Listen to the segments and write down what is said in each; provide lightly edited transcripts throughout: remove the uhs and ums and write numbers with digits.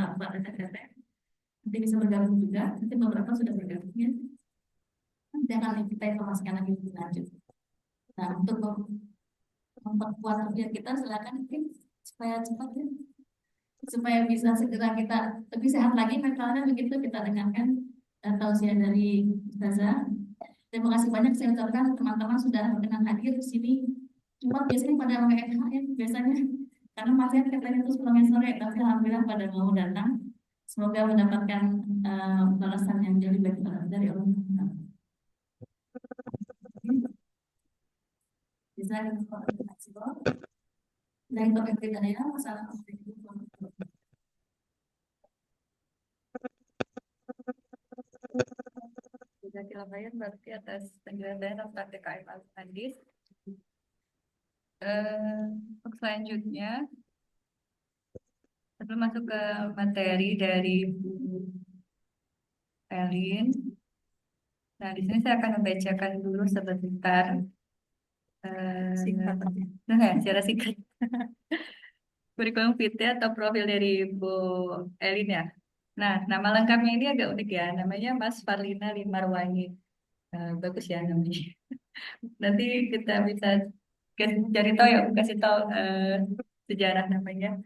beberapa data-data nanti bisa bergabung juga. Nanti beberapa sudah bergabung ya. Nanti akan kita informasikan lagi lebih lanjut. Nah, untuk memperkuat kerja kita, silakan mungkin supaya cepat ya, supaya bisa segera kita lebih sehat lagi mentalnya, begitu kita dengarkan tausiah dari Ustazah. Terima kasih banyak saya ucapkan teman-teman sudah berkenan hadir di sini. Cuma biasanya pada WFH ya biasanya, karena pasien katanya terus pulang sore, tapi alhamdulillah pada mau datang. Semoga mendapatkan balasan yang lebih baik dari Allah. Bisa dari topik kita ya, masalah Jazakallah berarti atas penjelasan tentang TKM Al-Hadis. Untuk selanjutnya, sebelum masuk ke materi dari Bu Elin, nah di sini saya akan membacakan dulu sebentar, secara singkat, kurikulum vitae atau profil dari Bu Elin ya. Nah, nama lengkapnya ini agak unik ya, namanya Mas Farlina Limarwangi. Bagus ya namanya. Nanti kita bisa cari tahu ya, kasih tahu sejarah namanya.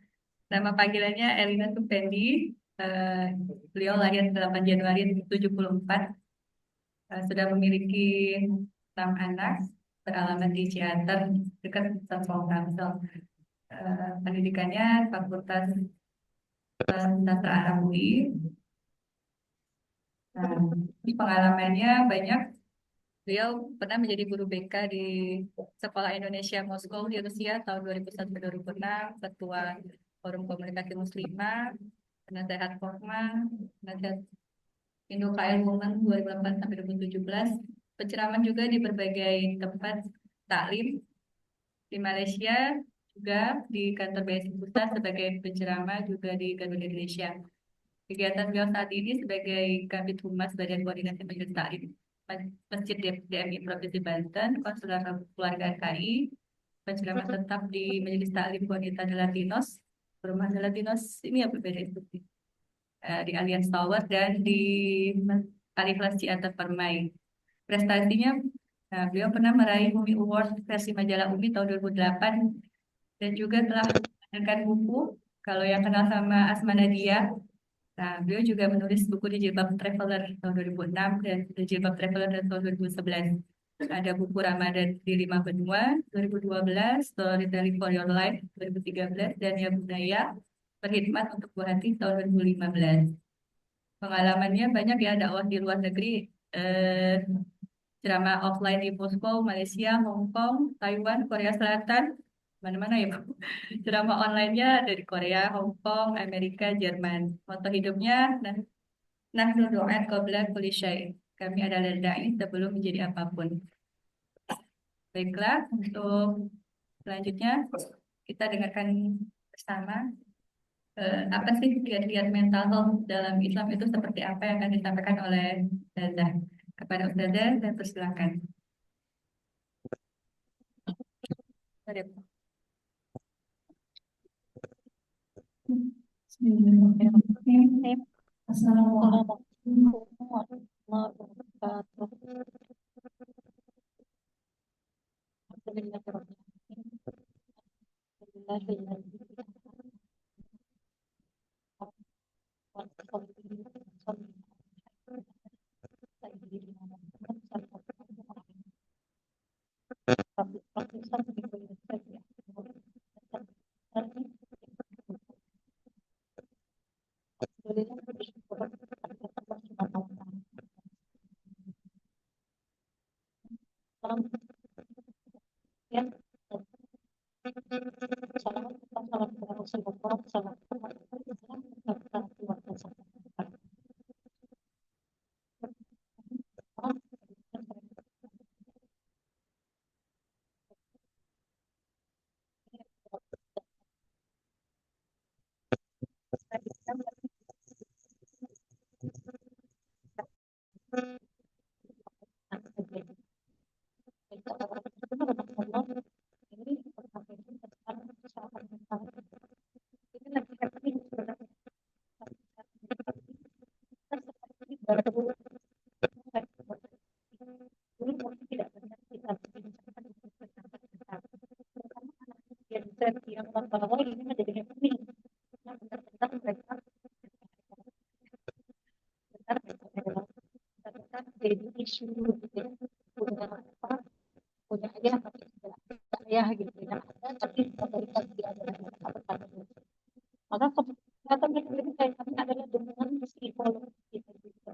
Nama panggilannya Elina Supendi. Eh, Beliau lahir 8 Januari 1974. Sudah memiliki 6 anak, beralamat di Ciater, dekat Serpong Tangsel. Pendidikannya Fakultas Sastra Arab UI. Nah, pengalamannya banyak. Beliau pernah menjadi guru BK di Sekolah Indonesia Moskow di Rusia tahun 2001-2006, Ketua Forum Komunikasi Muslimah, penasehat Forma, penasehat Indo KL Women 2008-2017, penceramah juga di berbagai tempat taklim di Malaysia, juga di kantor BSI Pusat sebagai penceramah juga di Garuda Indonesia. Kegiatan beliau saat ini sebagai Kabid Humas Badan Koordinasi Majelis Taklim Masjid DMI Provinsi Banten, konselor keluarga KI, penceramah tetap di Majelis Taklim Wanita de Latinos, Rumah de Latinos ini apa beda itu? Di Alliance Tower dan di Aliflas Ciater Permai. Prestasinya, nah, beliau pernah meraih Umi Award versi majalah Umi tahun 2008 dan juga telah menghasilkan buku. Kalau yang kenal sama Asma Nadia, nah, beliau juga menulis buku di Jilbab Traveler tahun 2006 dan di Jilbab Traveler tahun 2011. Ada buku Ramadan di 5 Benua 2012, Storytelling for Your Life 2013, dan Ya Budaya Berkhidmat untuk Buah Hati tahun 2015. Pengalamannya banyak ya, dakwah di luar negeri, eh, ceramah offline di Moskow, Malaysia, Hong Kong, Taiwan, Korea Selatan, mana-mana ya Bu. Ceramah online-nya dari Korea, Hong Kong, Amerika, Jerman. Moto hidupnya, nahnu du'at qabla kulli syai'. Kami adalah dai sebelum menjadi apapun. Baiklah, untuk selanjutnya kita dengarkan bersama apa sih kiat-kiat mental health dalam Islam itu seperti apa yang akan disampaikan oleh Ustazah. Kepada Ustazah, dan persilakan. Bismillahirrahmanirrahim. Assalamualaikum warahmatullahi wabarakatuh. jadi isu gitu ya. Punya apa, punya ayah tapi tidak ada ayah gitu ya, ada tapi otoritas dia adalah apa, maka kesehatan yang kami adalah dengan psikologi kita juga.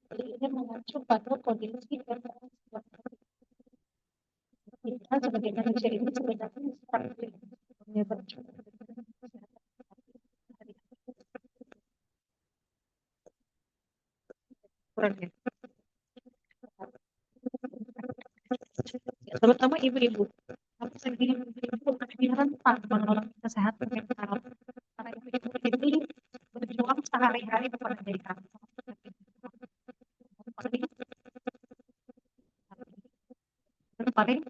Jadi ini mengacu pada kondisi dan kita sebagai manusia ini sebenarnya seperti punya berjuang kurang ya. Terutama ibu-ibu. Aku sendiri ibu-ibu lebih rentan mengalami kesehatan mental karena ibu-ibu ini berjuang sehari-hari bukan dari kantor. Paling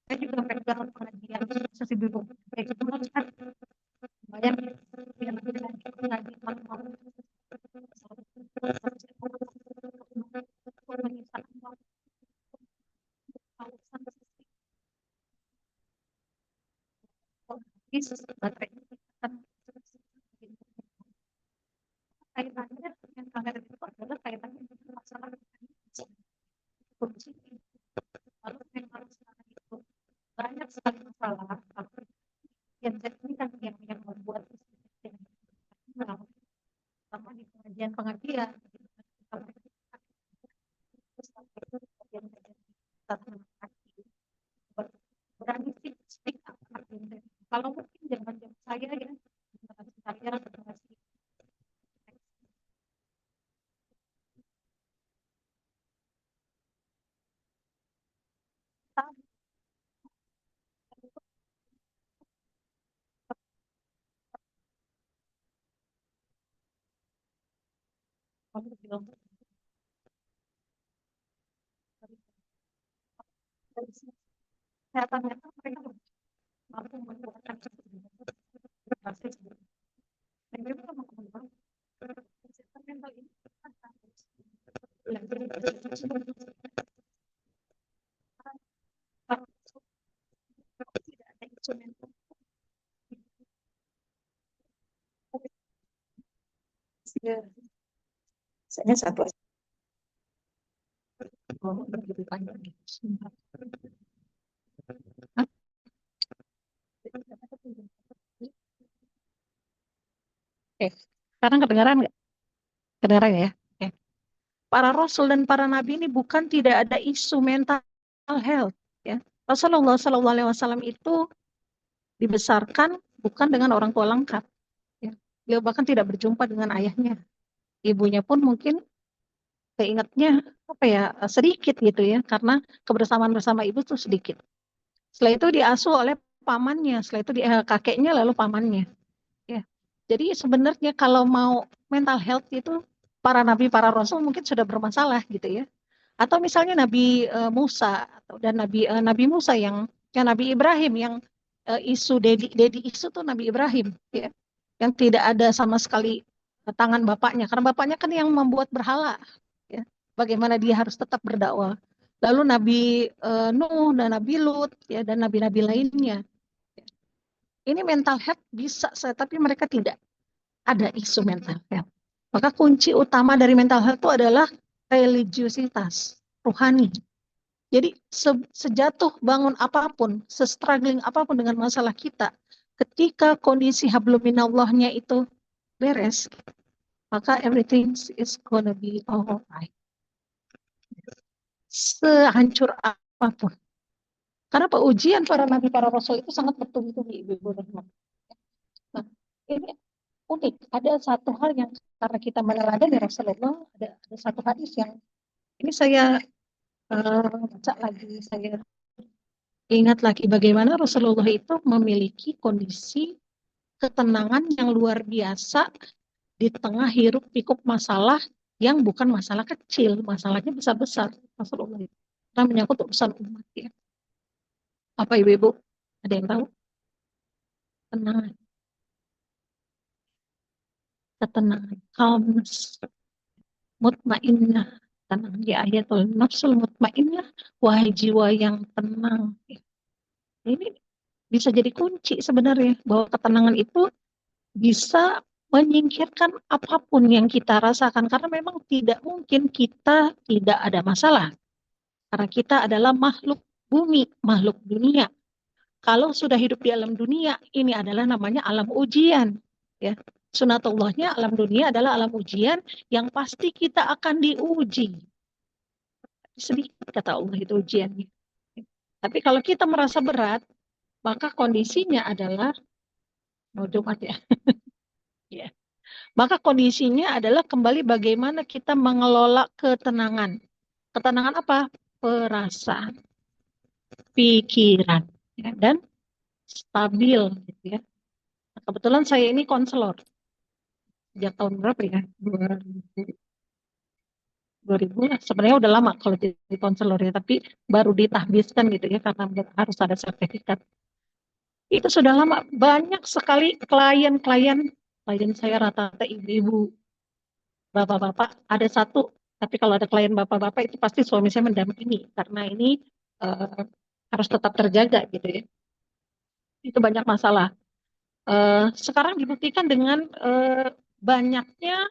saya juga pegang pengajian sesi dulu kayak gitu kan banyak yang ngaji malam-malam kaitannya yang kamera itu adalah kaitannya dengan masalah korupsi. Lalu memang sekarang itu banyak sekali masalah yang jadi kan yang membuat sama di pengajian berani sih speak up kalau mungkin zaman saya ya generasi saya generasi kamu bilang kesehatan mental mereka mampu membuatkan dan mereka mengembangkan kesehatan mental ini tidak ada instrumen saya satu lebih panjang Oke, sekarang kedengaran nggak? Kedengaran ya? Oke. Para rasul dan para nabi ini bukan tidak ada isu mental health, ya. Rasulullah Shallallahu Alaihi Wasallam itu dibesarkan bukan dengan orang tua lengkap, ya. Beliau bahkan tidak berjumpa dengan ayahnya, ibunya pun mungkin keingatnya apa ya sedikit gitu ya, karena kebersamaan bersama ibu tuh sedikit. Setelah itu diasuh oleh pamannya, setelah itu kakeknya lalu pamannya. Ya. Jadi sebenarnya kalau mau mental health itu para nabi, para rasul mungkin sudah bermasalah gitu ya. Atau misalnya Nabi Musa dan Nabi Musa yang Nabi Ibrahim yang isu dedi isu tuh Nabi Ibrahim ya. Yang tidak ada sama sekali tangan bapaknya karena bapaknya kan yang membuat berhala ya. Bagaimana dia harus tetap berdakwah. Lalu Nabi Nuh dan Nabi Lut ya dan nabi-nabi lainnya. Ini mental health bisa, tapi mereka tidak ada isu mental health. Maka kunci utama dari mental health itu adalah religiusitas, rohani. Jadi sejatuh bangun apapun, se-struggling apapun dengan masalah kita, ketika kondisi hablum minallahnya itu beres, maka everything is gonna be alright. Sehancur apapun. Karena ujian para nabi, para rasul itu sangat bertubi-tubi, Ibu Rahmat. Nah, ini unik. Ada satu hal yang karena kita meneladani Rasulullah, ada satu hadis yang ini saya baca lagi, saya ingat lagi bagaimana Rasulullah itu memiliki kondisi ketenangan yang luar biasa di tengah hiruk pikuk masalah yang bukan masalah kecil, masalahnya besar-besar Rasulullah itu. Karena menyangkut urusan umat ya. Apa ibu-ibu? Ada yang tahu? Tenang, ketenangan, calmness, mutmainnah, tenang di ayatul nafsul mutmainnah, wahai jiwa yang tenang. Ini bisa jadi kunci sebenarnya bahwa ketenangan itu bisa menyingkirkan apapun yang kita rasakan karena memang tidak mungkin kita tidak ada masalah karena kita adalah makhluk bumi, makhluk dunia. Kalau sudah hidup di alam dunia, ini adalah namanya alam ujian. Ya. Sunatullahnya alam dunia adalah alam ujian yang pasti kita akan diuji. Sedikit kata Allah itu ujiannya. Tapi kalau kita merasa berat, maka kondisinya adalah mau Jumat ya. Ya. Maka kondisinya adalah kembali bagaimana kita mengelola ketenangan. Ketenangan apa? Perasaan, pikiran, ya, dan stabil. Gitu ya. Nah, kebetulan saya ini konselor. Sejak tahun berapa ya? 2000 lah. Sebenarnya udah lama kalau jadi konselor ya, tapi baru ditahbiskan gitu ya, karena harus ada sertifikat. Itu sudah lama. Banyak sekali klien saya rata-rata ibu-ibu, bapak-bapak, ada satu, tapi kalau ada klien bapak-bapak itu pasti suami saya mendampingi karena ini eh, harus tetap terjaga gitu ya. Itu banyak masalah. Sekarang dibuktikan dengan banyaknya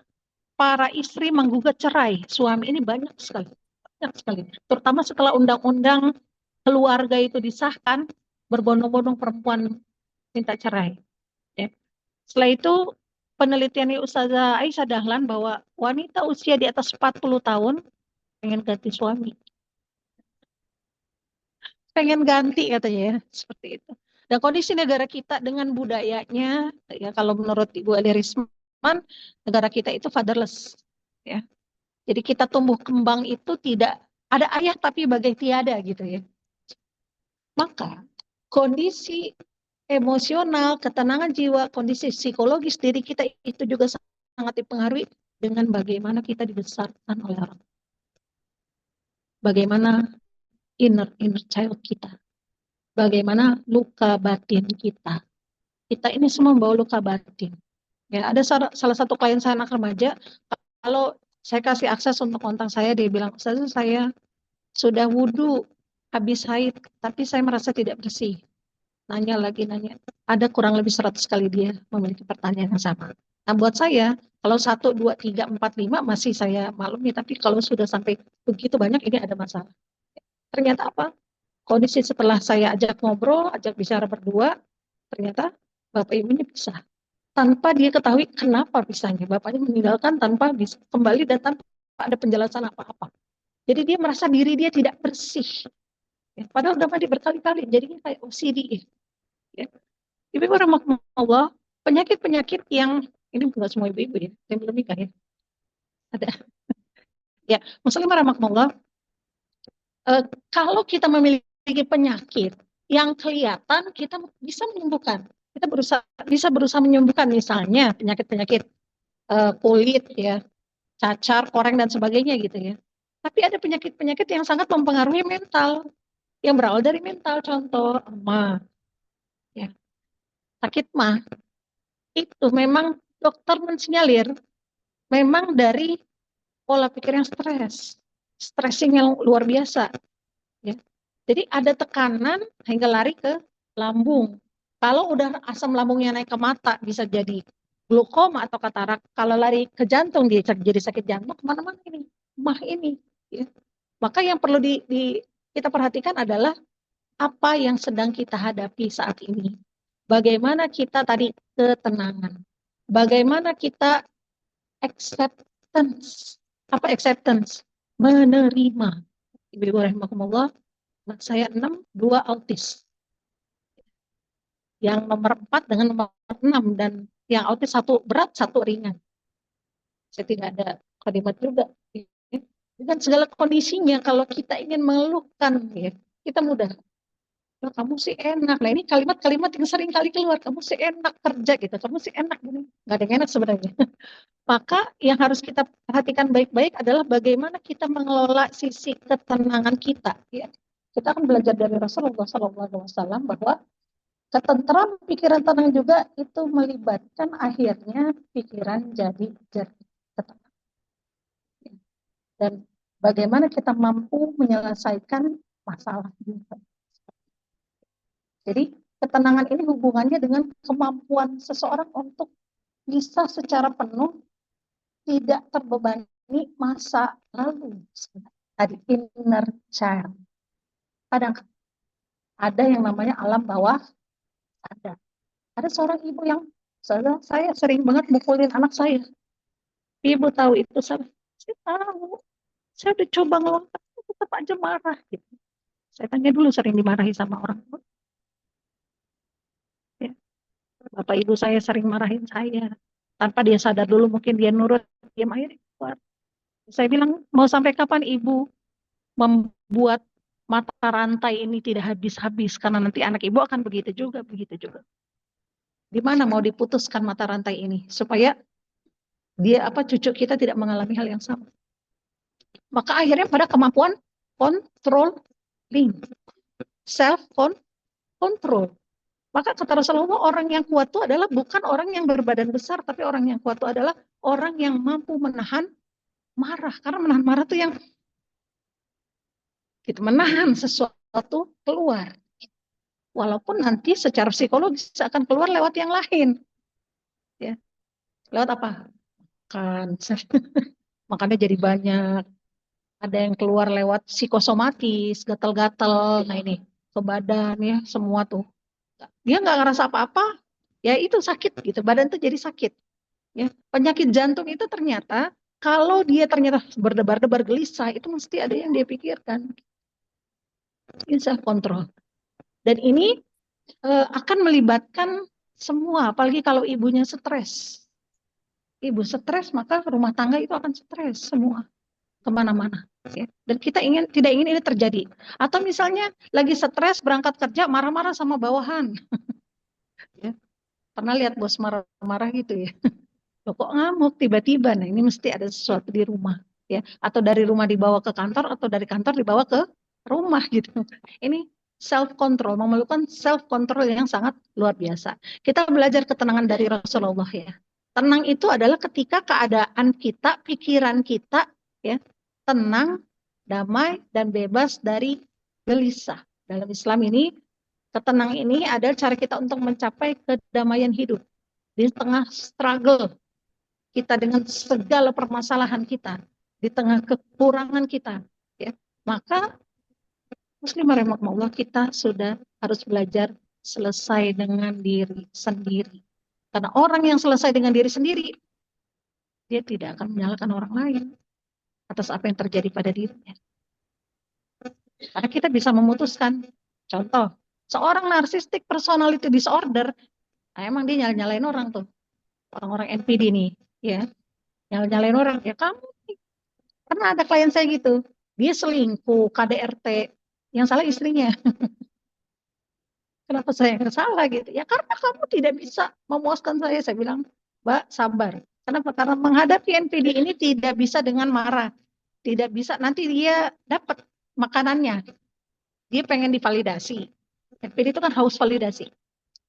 para istri menggugat cerai suami ini banyak sekali. Terutama setelah undang-undang keluarga itu disahkan, berbondong-bondong perempuan minta cerai. Ya. Setelah itu penelitiannya Ustazah Aisyah Dahlan bahwa wanita usia di atas 40 tahun pengen ganti suami. Pengen ganti katanya ya, seperti itu. Dan kondisi negara kita dengan budayanya, ya kalau menurut Ibu Ali Risman, negara kita itu fatherless. Ya. Jadi kita tumbuh kembang itu tidak ada ayah tapi bagai tiada gitu ya. Maka kondisi emosional, ketenangan jiwa, kondisi psikologis diri kita itu juga sangat dipengaruhi dengan bagaimana kita dibesarkan oleh orang. Bagaimana inner child kita. Bagaimana luka batin kita. Kita ini semua membawa luka batin. Ya, ada salah satu klien saya anak remaja, kalau saya kasih akses untuk kontak saya, dia bilang, Ustazah saya sudah wudhu, habis haid, tapi saya merasa tidak bersih. Nanya lagi, nanya. Ada kurang lebih 100 kali dia memiliki pertanyaan yang sama. Nah, buat saya, kalau 1, 2, 3, 4, 5 masih saya maklumi, tapi kalau sudah sampai begitu banyak, ini ada masalah. Ternyata apa? Kondisi setelah saya ajak ngobrol, ajak bicara berdua, ternyata bapak ibunya pisah. Tanpa dia ketahui kenapa pisahnya. Bapaknya meninggalkan tanpa bisa kembali dan tanpa ada penjelasan apa-apa. Jadi dia merasa diri dia tidak bersih. Ya, padahal udah mandi berkali-kali, jadinya kayak OCD. Ya. Ibu rahmatullah, penyakit-penyakit yang, ini bukan semua ibu-ibu ya, yang belum nikah ya. Ada. Ya, muslim rahmatullah, kalau kita memiliki penyakit yang kelihatan, kita bisa menyembuhkan. Kita bisa berusaha menyembuhkan misalnya penyakit-penyakit kulit ya, cacar, koreng dan sebagainya gitu ya. Tapi ada penyakit-penyakit yang sangat mempengaruhi mental, yang berawal dari mental, contoh mah, ya, sakit mah itu memang dokter mensinyalir memang dari pola pikir yang stressing yang luar biasa. Ya. Jadi ada tekanan hingga lari ke lambung. Kalau udah asam lambungnya naik ke mata bisa jadi glukoma atau katarak. Kalau lari ke jantung dia jadi sakit jantung kemana-mana ini, mah ini. Ya. Maka yang perlu kita perhatikan adalah apa yang sedang kita hadapi saat ini. Bagaimana kita tadi ketenangan. Bagaimana kita acceptance. Apa acceptance? Menerima. Ibu rahimahumullah, anak saya 6, 2 autis. Yang nomor 4 dengan nomor 6 dan yang autis 1 berat, 1 ringan. Saya tidak ada kalimat juga. Dengan segala kondisinya, kalau kita ingin mengeluhkan, ya, kita mudah. Oh, kamu sih enak. Nah ini kalimat-kalimat yang sering kali keluar. Kamu sih enak kerja gitu. Kamu sih enak gini. Nggak ada yang enak sebenarnya. Maka yang harus kita perhatikan baik-baik adalah bagaimana kita mengelola sisi ketenangan kita. Ya. Kita akan belajar dari Rasulullah SAW bahwa Ketentram, pikiran tenang juga itu melibatkan akhirnya pikiran jadi jernih. Dan bagaimana kita mampu menyelesaikan masalah juga. Jadi ketenangan ini hubungannya dengan kemampuan seseorang untuk bisa secara penuh tidak terbebani masa lalu. Tadi inner child. Kadang ada yang namanya alam bawah sadar. Ada seorang ibu yang saya sering banget mukulin anak saya. Ibu tahu itu, saya tahu. Saya udah coba ngelawan, tetap aja marah gitu. Saya tanya dulu, sering dimarahi sama orang tua. Ya. Bapak ibu saya sering marahin saya. Tanpa dia sadar dulu, mungkin dia nurut, diam akhirnya keluar. Saya bilang, mau sampai kapan ibu membuat mata rantai ini tidak habis-habis? Karena nanti anak ibu akan begitu juga, begitu juga. Di mana mau diputuskan mata rantai ini? Supaya cucu kita tidak mengalami hal yang sama. Maka akhirnya pada kemampuan controlling, self control. Maka kata Rasulullah, orang yang kuat itu adalah bukan orang yang berbadan besar, tapi orang yang kuat itu adalah orang yang mampu menahan marah. Karena menahan marah itu yang gitu, menahan sesuatu keluar. Walaupun nanti secara psikologis akan keluar lewat yang lain. Ya. Lewat apa? Kan makannya jadi banyak. Ada yang keluar lewat psikosomatis, gatal-gatal. Nah ini ke badan ya, semua tuh. Dia nggak ngerasa apa-apa, ya itu sakit gitu. Badan tuh jadi sakit. Ya, penyakit jantung itu ternyata kalau dia ternyata berdebar-debar gelisah, itu mesti ada yang dia pikirkan. Ini self control. Dan ini akan melibatkan semua, apalagi kalau ibunya stres. Ibu stres, maka rumah tangga itu akan stres semua, kemana-mana. Ya. Dan kita tidak ingin ini terjadi. Atau misalnya lagi stres berangkat kerja, marah-marah sama bawahan. Ya. Pernah lihat bos marah-marah gitu ya? Loh, kok ngamuk tiba-tiba? Nah, ini mesti ada sesuatu di rumah, ya. Atau dari rumah dibawa ke kantor, atau dari kantor dibawa ke rumah gitu. Ini self control, memerlukan self control yang sangat luar biasa. Kita belajar ketenangan dari Rasulullah ya. Tenang itu adalah ketika keadaan kita, pikiran kita, ya, tenang, damai, dan bebas dari gelisah. Dalam Islam ini, ketenangan ini adalah cara kita untuk mencapai kedamaian hidup di tengah struggle kita dengan segala permasalahan kita, di tengah kekurangan kita, ya, maka muslim rahimakumullah, kita sudah harus belajar selesai dengan diri sendiri. Karena orang yang selesai dengan diri sendiri, dia tidak akan menyalahkan orang lain atas apa yang terjadi pada dirinya. Karena kita bisa memutuskan. Contoh, seorang narcissistic personality disorder, nah emang dia nyalain orang tuh, orang-orang NPD nih, ya. Nyalain orang, ya kamu. Karena ada klien saya gitu, dia selingkuh, KDRT, yang salah istrinya. Kenapa saya yang salah gitu? Ya karena kamu tidak bisa memuaskan saya. Saya bilang, Mbak sabar. Kenapa? Karena menghadapi NPD ini tidak bisa dengan marah. Tidak bisa, nanti dia dapat makanannya. Dia pengen divalidasi. NPD itu kan haus validasi.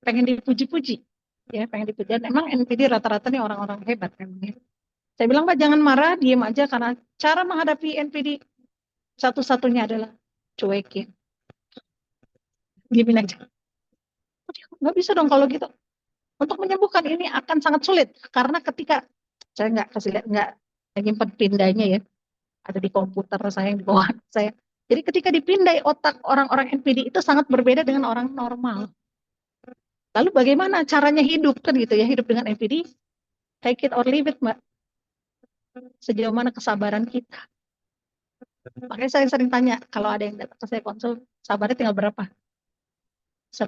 Pengen dipuji-puji. Ya, pengen dipuji. Dan emang NPD rata-rata nih orang-orang hebat. Saya bilang, Mbak jangan marah, diam aja. Karena cara menghadapi NPD satu-satunya adalah cuekin. Diamin aja. Nggak bisa dong kalau gitu. Untuk menyembuhkan ini akan sangat sulit. Karena ketika, saya nggak kasih lihat, nggak nyimpen pindainya ya. Ada di komputer saya yang di bawah saya. Jadi ketika dipindai otak orang-orang NPD itu sangat berbeda dengan orang normal. Lalu bagaimana caranya hidup kan gitu ya, hidup dengan NPD? Take it or leave it, Mbak. Sejauh mana kesabaran kita? Makanya saya sering tanya, kalau ada yang datang ke saya konsul, sabarnya tinggal berapa? 10.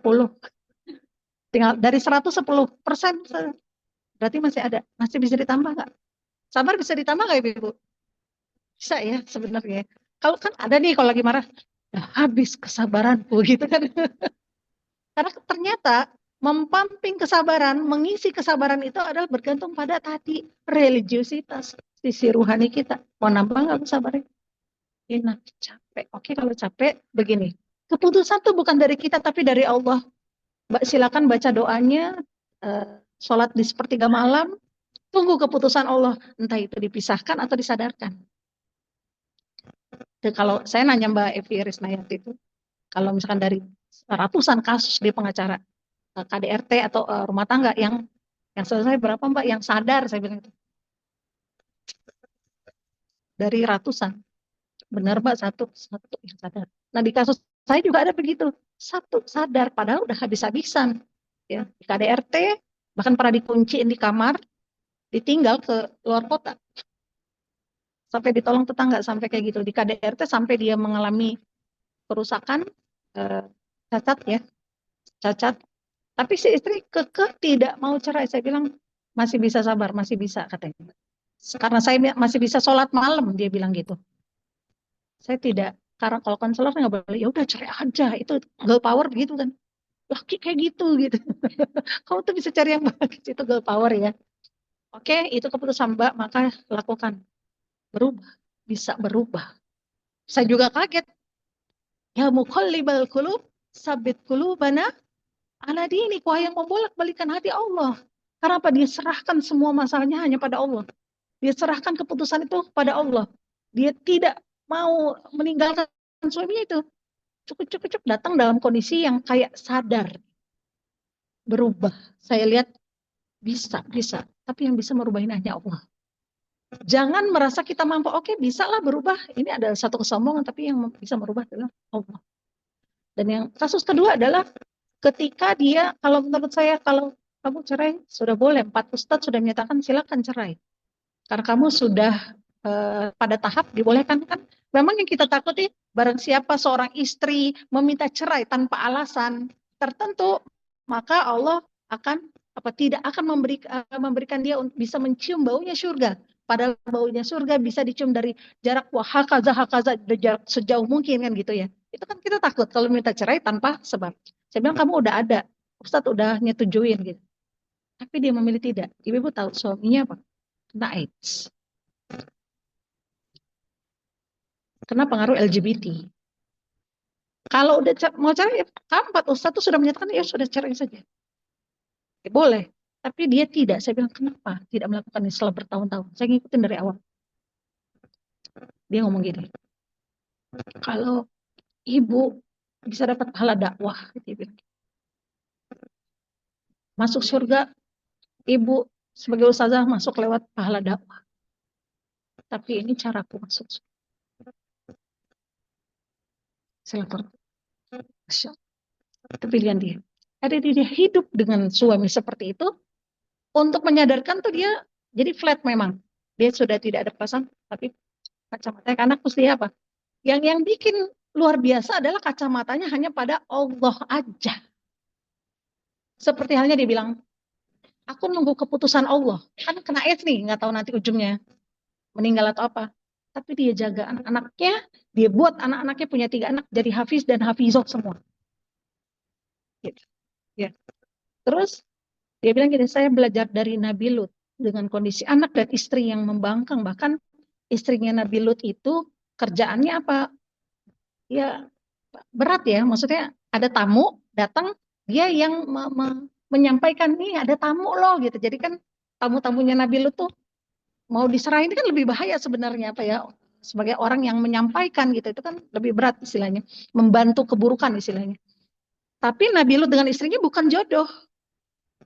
Tinggal dari 110%. Berarti masih ada. Masih bisa ditambah nggak? Sabar bisa ditambah nggak Ibu? Bisa ya sebenarnya. Kalau kan ada nih kalau lagi marah, habis kesabaranku gitu kan. Karena ternyata mempamping kesabaran, mengisi kesabaran itu adalah bergantung pada tadi religiusitas, sisi ruhani kita. Mau nambah nggak kesabaran? Enak, capek. Oke kalau capek begini. Keputusan tuh bukan dari kita tapi dari Allah. Silakan baca doanya, sholat di sepertiga malam, tunggu keputusan Allah, entah itu dipisahkan atau disadarkan. Dan kalau saya nanya Mbak Evi Risnayati itu, kalau misalkan dari ratusan kasus di pengacara KDRT atau rumah tangga yang selesai berapa Mbak yang sadar, saya bilang itu dari ratusan, benar Mbak, satu yang sadar. Nah di kasus saya juga ada begitu, satu sadar padahal udah habis-habisan ya di KDRT, bahkan pernah dikunciin di kamar, ditinggal ke luar kota sampai ditolong tetangga, sampai kayak gitu. Di KDRT sampai dia mengalami kerusakan, cacat ya, cacat. Tapi si istri kekeh tidak mau cerai. Saya bilang masih bisa sabar, masih bisa katanya. Karena saya masih bisa sholat malam, dia bilang gitu. Saya tidak, karena kalau konselor nggak boleh, ya udah cerai aja. Itu girl power begitu kan. Laki kayak gitu gitu. Kamu tuh bisa cari yang bagus, itu girl power ya. Oke, itu keputusan Mbak, maka lakukan. Berubah, bisa berubah. Saya juga kaget. Ya muqallibal qulub, sabit qulubana ala dinik, wahai yang membolak-balikan hati Allah. Karena apa? Dia serahkan semua masalahnya hanya pada Allah. Dia serahkan keputusan itu pada Allah. Dia tidak mau meninggalkan suaminya itu. Cukup-cukup datang dalam kondisi yang kayak sadar, berubah. Saya lihat bisa. Tapi yang bisa merubah ini hanya Allah. Jangan merasa kita mampu, oke bisa lah berubah. Ini adalah satu kesombongan, tapi yang bisa merubah adalah Allah. Dan yang kasus kedua adalah ketika dia, kalau menurut saya, kalau kamu cerai, sudah boleh. 4 ustadz sudah menyatakan silakan cerai. Karena kamu sudah pada tahap dibolehkan kan. Memang yang kita takuti, barang siapa seorang istri meminta cerai tanpa alasan tertentu, maka Allah akan tidak akan memberikan dia bisa mencium baunya surga. Padahal baunya surga bisa dicium dari jarak hakaza jarak sejauh mungkin kan gitu ya. Itu kan kita takut kalau minta cerai tanpa sebab. Saya bilang kamu udah ada, Ustadz udah nyetujuin gitu. Tapi dia memilih tidak. Ibu tahu suaminya apa? Kena AIDS. Kena pengaruh LGBT. Kalau udah mau cerai, empat Ustadz tuh sudah menyatakan ya sudah cerai saja. Ya, boleh. Tapi dia tidak. Saya bilang kenapa tidak melakukan ini setelah bertahun-tahun? Saya ngikutin dari awal. Dia ngomong gini. Kalau ibu bisa dapat pahala dakwah, dia bilang. Masuk surga, ibu sebagai ustazah masuk lewat pahala dakwah. Tapi ini caraku masuk surga. Saya lapor. Itu pilihan dia. Ada dia hidup dengan suami seperti itu, untuk menyadarkan tuh dia jadi flat memang. Dia sudah tidak ada pasang, tapi kacamatanya karena mesti apa? Yang bikin luar biasa adalah kacamatanya hanya pada Allah aja. Seperti halnya dia bilang, aku nunggu keputusan Allah. Kan kena AIDS nih, nggak tahu nanti ujungnya meninggal atau apa. Tapi dia jaga anak-anaknya, dia buat anak-anaknya punya 3 anak jadi hafiz dan hafizah semua. Gitu. Ya. Terus dia bilang gini, saya belajar dari Nabi Lut dengan kondisi anak dan istri yang membangkang. Bahkan istrinya Nabi Lut itu kerjaannya apa? Ya berat ya, maksudnya ada tamu datang, dia yang menyampaikan nih ada tamu loh gitu. Jadi kan tamu-tamunya Nabi Lut tuh mau diserahin kan lebih bahaya sebenarnya apa ya? Sebagai orang yang menyampaikan gitu itu kan lebih berat istilahnya, membantu keburukan istilahnya. Tapi Nabi Lut dengan istrinya bukan jodoh.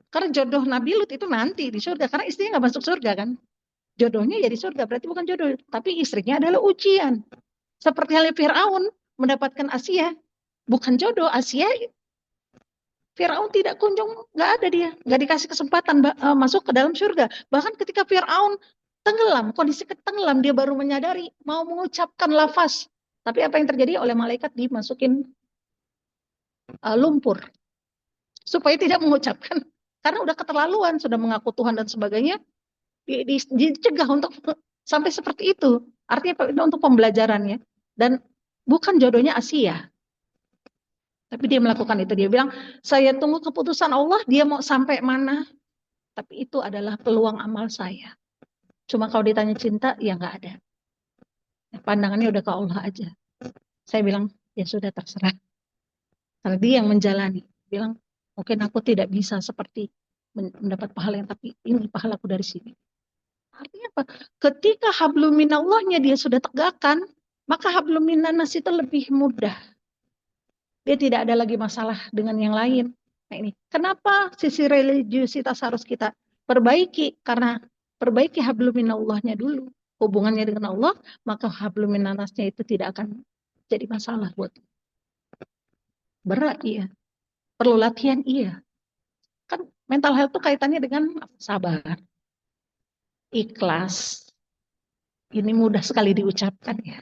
Karena jodoh Nabi Lut itu nanti di surga. Karena istrinya nggak masuk surga kan. Jodohnya ya di surga. Berarti bukan jodoh. Tapi istrinya adalah ujian. Seperti halnya Fir'aun mendapatkan Asia. Bukan jodoh. Asia, Fir'aun tidak kunjung. Nggak ada dia. Nggak dikasih kesempatan masuk ke dalam surga. Bahkan ketika Fir'aun tenggelam. Kondisi tenggelam. Dia baru menyadari. Mau mengucapkan lafaz. Tapi apa yang terjadi? Oleh malaikat dimasukin lumpur. Supaya tidak mengucapkan. Karena udah keterlaluan, sudah mengaku Tuhan dan sebagainya, dicegah untuk sampai seperti itu. Artinya itu untuk pembelajarannya. Dan bukan jodohnya Asia. Tapi dia melakukan itu. Dia bilang, saya tunggu keputusan Allah, dia mau sampai mana. Tapi itu adalah peluang amal saya. Cuma kalau ditanya cinta, ya nggak ada. Pandangannya udah ke Allah aja. Saya bilang, ya sudah terserah. Karena dia yang menjalani. Bilang, Mungkin aku tidak bisa seperti mendapat pahala yang, tapi ini pahalaku dari sini. Artinya apa? Ketika hablum minallahnya dia sudah tegakkan, maka hablum minannas itu lebih mudah. Dia tidak ada lagi masalah dengan yang lain. Nah ini, kenapa sisi religiusitas harus kita perbaiki? Karena perbaiki hablum minallahnya dulu. Hubungannya dengan Allah, maka hablum minannasnya itu tidak akan jadi masalah buat. Berat iya. Perlu latihan iya. Kan mental health itu kaitannya dengan sabar, ikhlas. Ini mudah sekali diucapkan ya.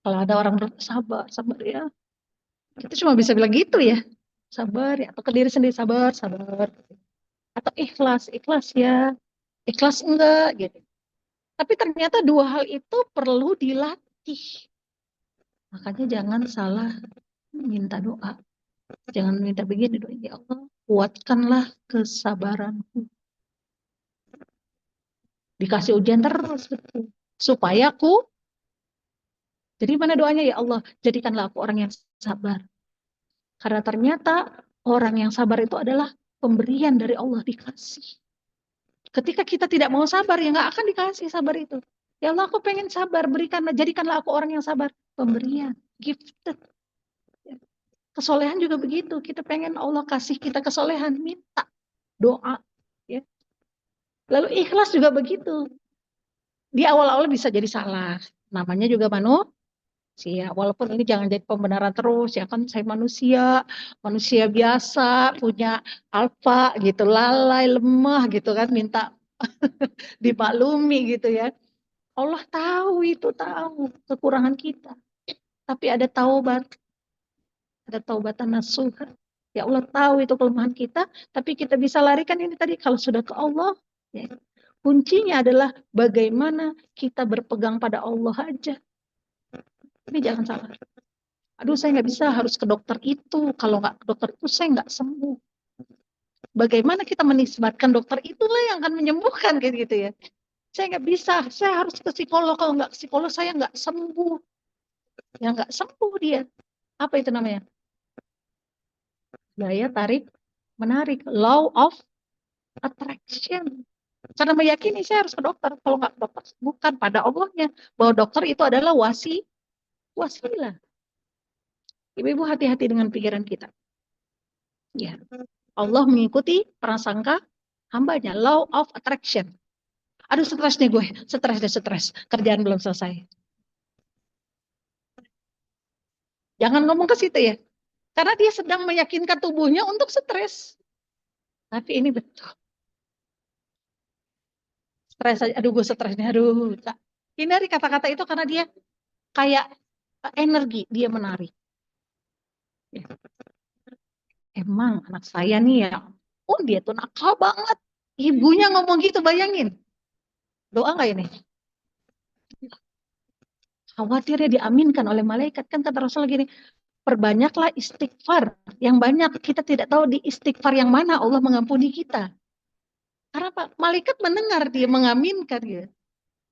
Kalau ada orang sabar, sabar ya. Kita cuma bisa bilang gitu ya. Sabar ya. Atau ke diri sendiri sabar, sabar. Atau ikhlas, ikhlas ya. Ikhlas enggak gitu. Tapi ternyata dua hal itu perlu dilatih. Makanya jangan salah minta doa. Jangan minta begini doa. Ya Allah, kuatkanlah kesabaranku. Dikasih ujian terus betul. Supaya aku, jadi mana doanya ya Allah, jadikanlah aku orang yang sabar. Karena ternyata orang yang sabar itu adalah pemberian dari Allah, dikasih. Ketika kita tidak mau sabar, ya nggak akan dikasih sabar itu. Ya Allah, aku pengen sabar, berikanlah, jadikanlah aku orang yang sabar. Pemberian, gifted. Kesolehan juga begitu. Kita pengen Allah kasih kita kesolehan, minta doa. Ya. Lalu ikhlas juga begitu. Di awal-awal bisa jadi salah. Namanya juga manusia. Walaupun ini jangan jadi pembenaran terus. Ya kan saya manusia. Manusia biasa. Punya alfa gitu. Lalai, lemah gitu kan. Minta dimaklumi gitu ya. Allah tahu itu. Tahu kekurangan kita. Tapi ada taubat. Ada taubatan nasuha. Ya Allah tahu itu kelemahan kita. Tapi kita bisa larikan ini tadi. Kalau sudah ke Allah. Ya. Kuncinya adalah bagaimana kita berpegang pada Allah aja. Ini jangan salah. Aduh, saya nggak bisa, harus ke dokter itu. Kalau nggak ke dokter itu, saya nggak sembuh. Bagaimana kita menisbatkan dokter itulah yang akan menyembuhkan gitu ya. Saya nggak bisa, saya harus ke psikolog. Kalau nggak ke psikolog, saya nggak sembuh. Ya nggak sembuh dia. Apa itu namanya? Daya tarik menarik. Law of attraction. Karena meyakini saya harus ke dokter. Kalau nggak ke dokter, bukan pada Allahnya. Bahwa dokter itu adalah wasilah. Ibu-ibu hati-hati dengan pikiran kita. Ya. Allah mengikuti prasangka hambanya. Law of attraction. Aduh stres nih gue. Stres. Kerjaan belum selesai. Jangan ngomong ke situ ya. Karena dia sedang meyakinkan tubuhnya untuk stres. Tapi ini betul. Stres aja. Aduh gue stres nih. Aduh. Hindari kata-kata itu karena dia kayak energi. Dia menarik. Ya. Emang anak saya nih ya. Oh dia tuh nakal banget. Ibunya ngomong gitu, bayangin. Doa nggak ini? Khawatirnya diaminkan oleh malaikat. Kan kata Rasul gini, perbanyaklah istighfar. Yang banyak kita tidak tahu di istighfar yang mana Allah mengampuni kita. Karena Pak, malaikat mendengar dia mengaminkan gitu.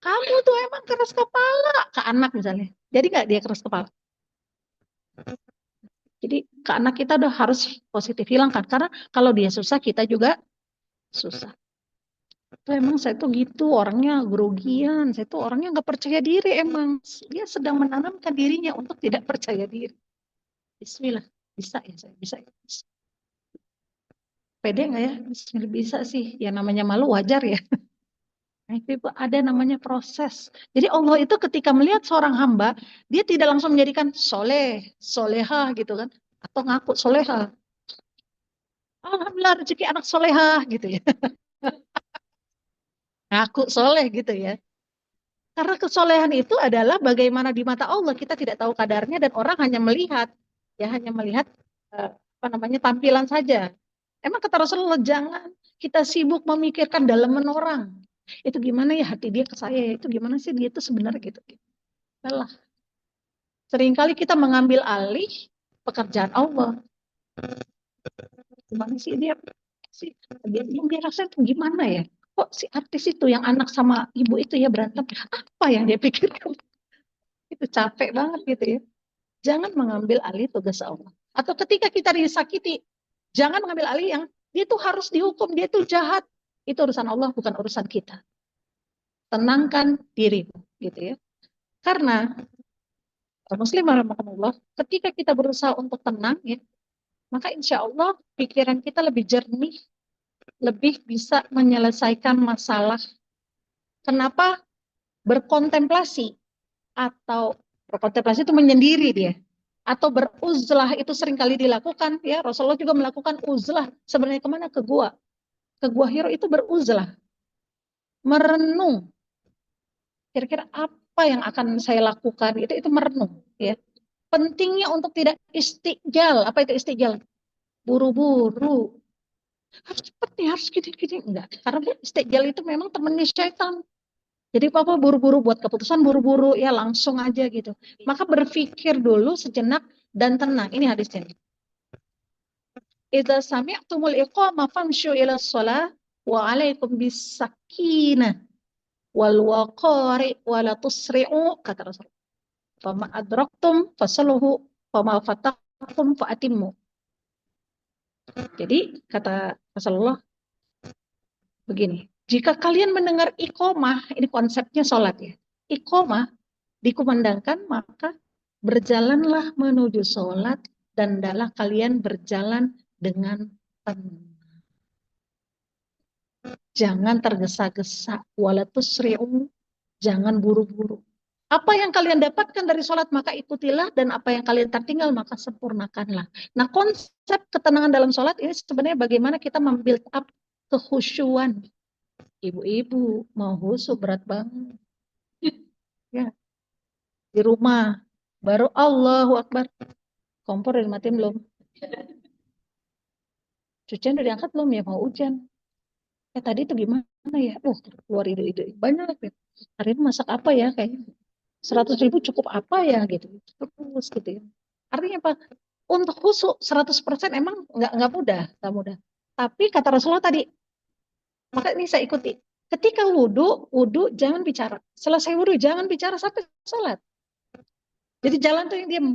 Kamu tuh emang keras kepala ke anak misalnya. Jadi nggak dia keras kepala. Jadi ke anak kita udah harus positif hilangkan. Karena kalau dia susah kita juga susah. Itu emang saya tuh gitu orangnya grogian. Saya tuh orangnya nggak percaya diri emang. Dia sedang menanamkan dirinya untuk tidak percaya diri. Bismillah. Bisa ya saya. Bisa ya. Pede nggak ya? Bismillah bisa sih. Ya namanya malu wajar ya. Nah, itu ada namanya proses. Jadi Allah itu ketika melihat seorang hamba, dia tidak langsung menjadikan soleh, soleha gitu kan. Atau ngaku soleha. Alhamdulillah rezeki anak soleha gitu ya. Ngaku soleh gitu ya. Karena kesolehan itu adalah bagaimana di mata Allah. Kita tidak tahu kadarnya dan orang hanya melihat. Ya hanya melihat apa namanya tampilan saja. Emang kata Rasulullah jangan kita sibuk memikirkan dalaman orang. Itu gimana ya hati dia ke saya ya. Itu gimana sih dia itu sebenarnya gitu. Lelah. Seringkali kita mengambil alih pekerjaan Allah. Gimana sih dia rasa itu gimana ya? Kok si artis itu yang anak sama ibu itu ya berantem? Apa yang dia pikirkan? Itu capek banget gitu ya. Jangan mengambil alih tugas Allah. Atau ketika kita disakiti, Jangan mengambil alih yang dia tuh harus dihukum, dia tuh jahat. Itu urusan Allah, bukan urusan kita. Tenangkan dirimu, gitu ya. Karena Muslim warahmatullah, ketika kita berusaha untuk tenang, ya, maka insya Allah pikiran kita lebih jernih, lebih bisa menyelesaikan masalah. Kenapa? Berkontemplasi atau berkontemplasi itu menyendiri dia. Atau beruzlah itu seringkali dilakukan, ya. Rasulullah juga melakukan uzlah. Sebenarnya kemana? Ke gua. Ke gua Hiro itu beruzlah, merenung. Kira-kira apa yang akan saya lakukan? Itu merenung, ya. Pentingnya untuk tidak istiqjal. Apa itu istiqjal? Buru-buru. Harus cepat nih, harus gini-gini. Enggak. Karena istiqjal itu memang temannya syaitan. Jadi papa buru-buru buat keputusan, buru-buru ya langsung aja gitu. Maka berpikir dulu sejenak dan tenang. Ini hadisnya. Idza sami'tumul iqamah famshu ila shalah wa 'alaikum bis-sakinah wal waqari wa la tusri'u, kata Rasul. Fama adraktum fasaluhu fama fatakum fa'atimmu. Jadi kata Rasulullah begini, jika kalian mendengar iqamah, ini konsepnya sholat ya. Iqamah dikumandangkan, maka berjalanlah menuju sholat dan hendaklah kalian berjalan dengan tenang. Jangan tergesa-gesa, wala tusri'u, jangan buru-buru. Apa yang kalian dapatkan dari sholat maka ikutilah, dan apa yang kalian tertinggal maka sempurnakanlah. Nah, konsep ketenangan dalam sholat ini sebenarnya bagaimana kita membuild up kehusyuan. Ibu-ibu mau khusyuk berat banget. Ya, di rumah baru Allahu Akbar. Kompor udah dimatiin belum? Cucian udah diangkat belum ya? Mau hujan. Tadi itu gimana ya? Keluar ide-ide banyak ya. Hari ini masak apa ya? Kayaknya 100.000 cukup apa ya gitu. Terus gitu ya. Artinya apa? Untuk khusyuk 100% emang nggak mudah, nggak mudah. Tapi kata Rasulullah tadi, maka ini saya ikuti. Ketika wudhu jangan bicara. Selesai wudhu jangan bicara sampai sholat. Jadi jalan tuh yang diam.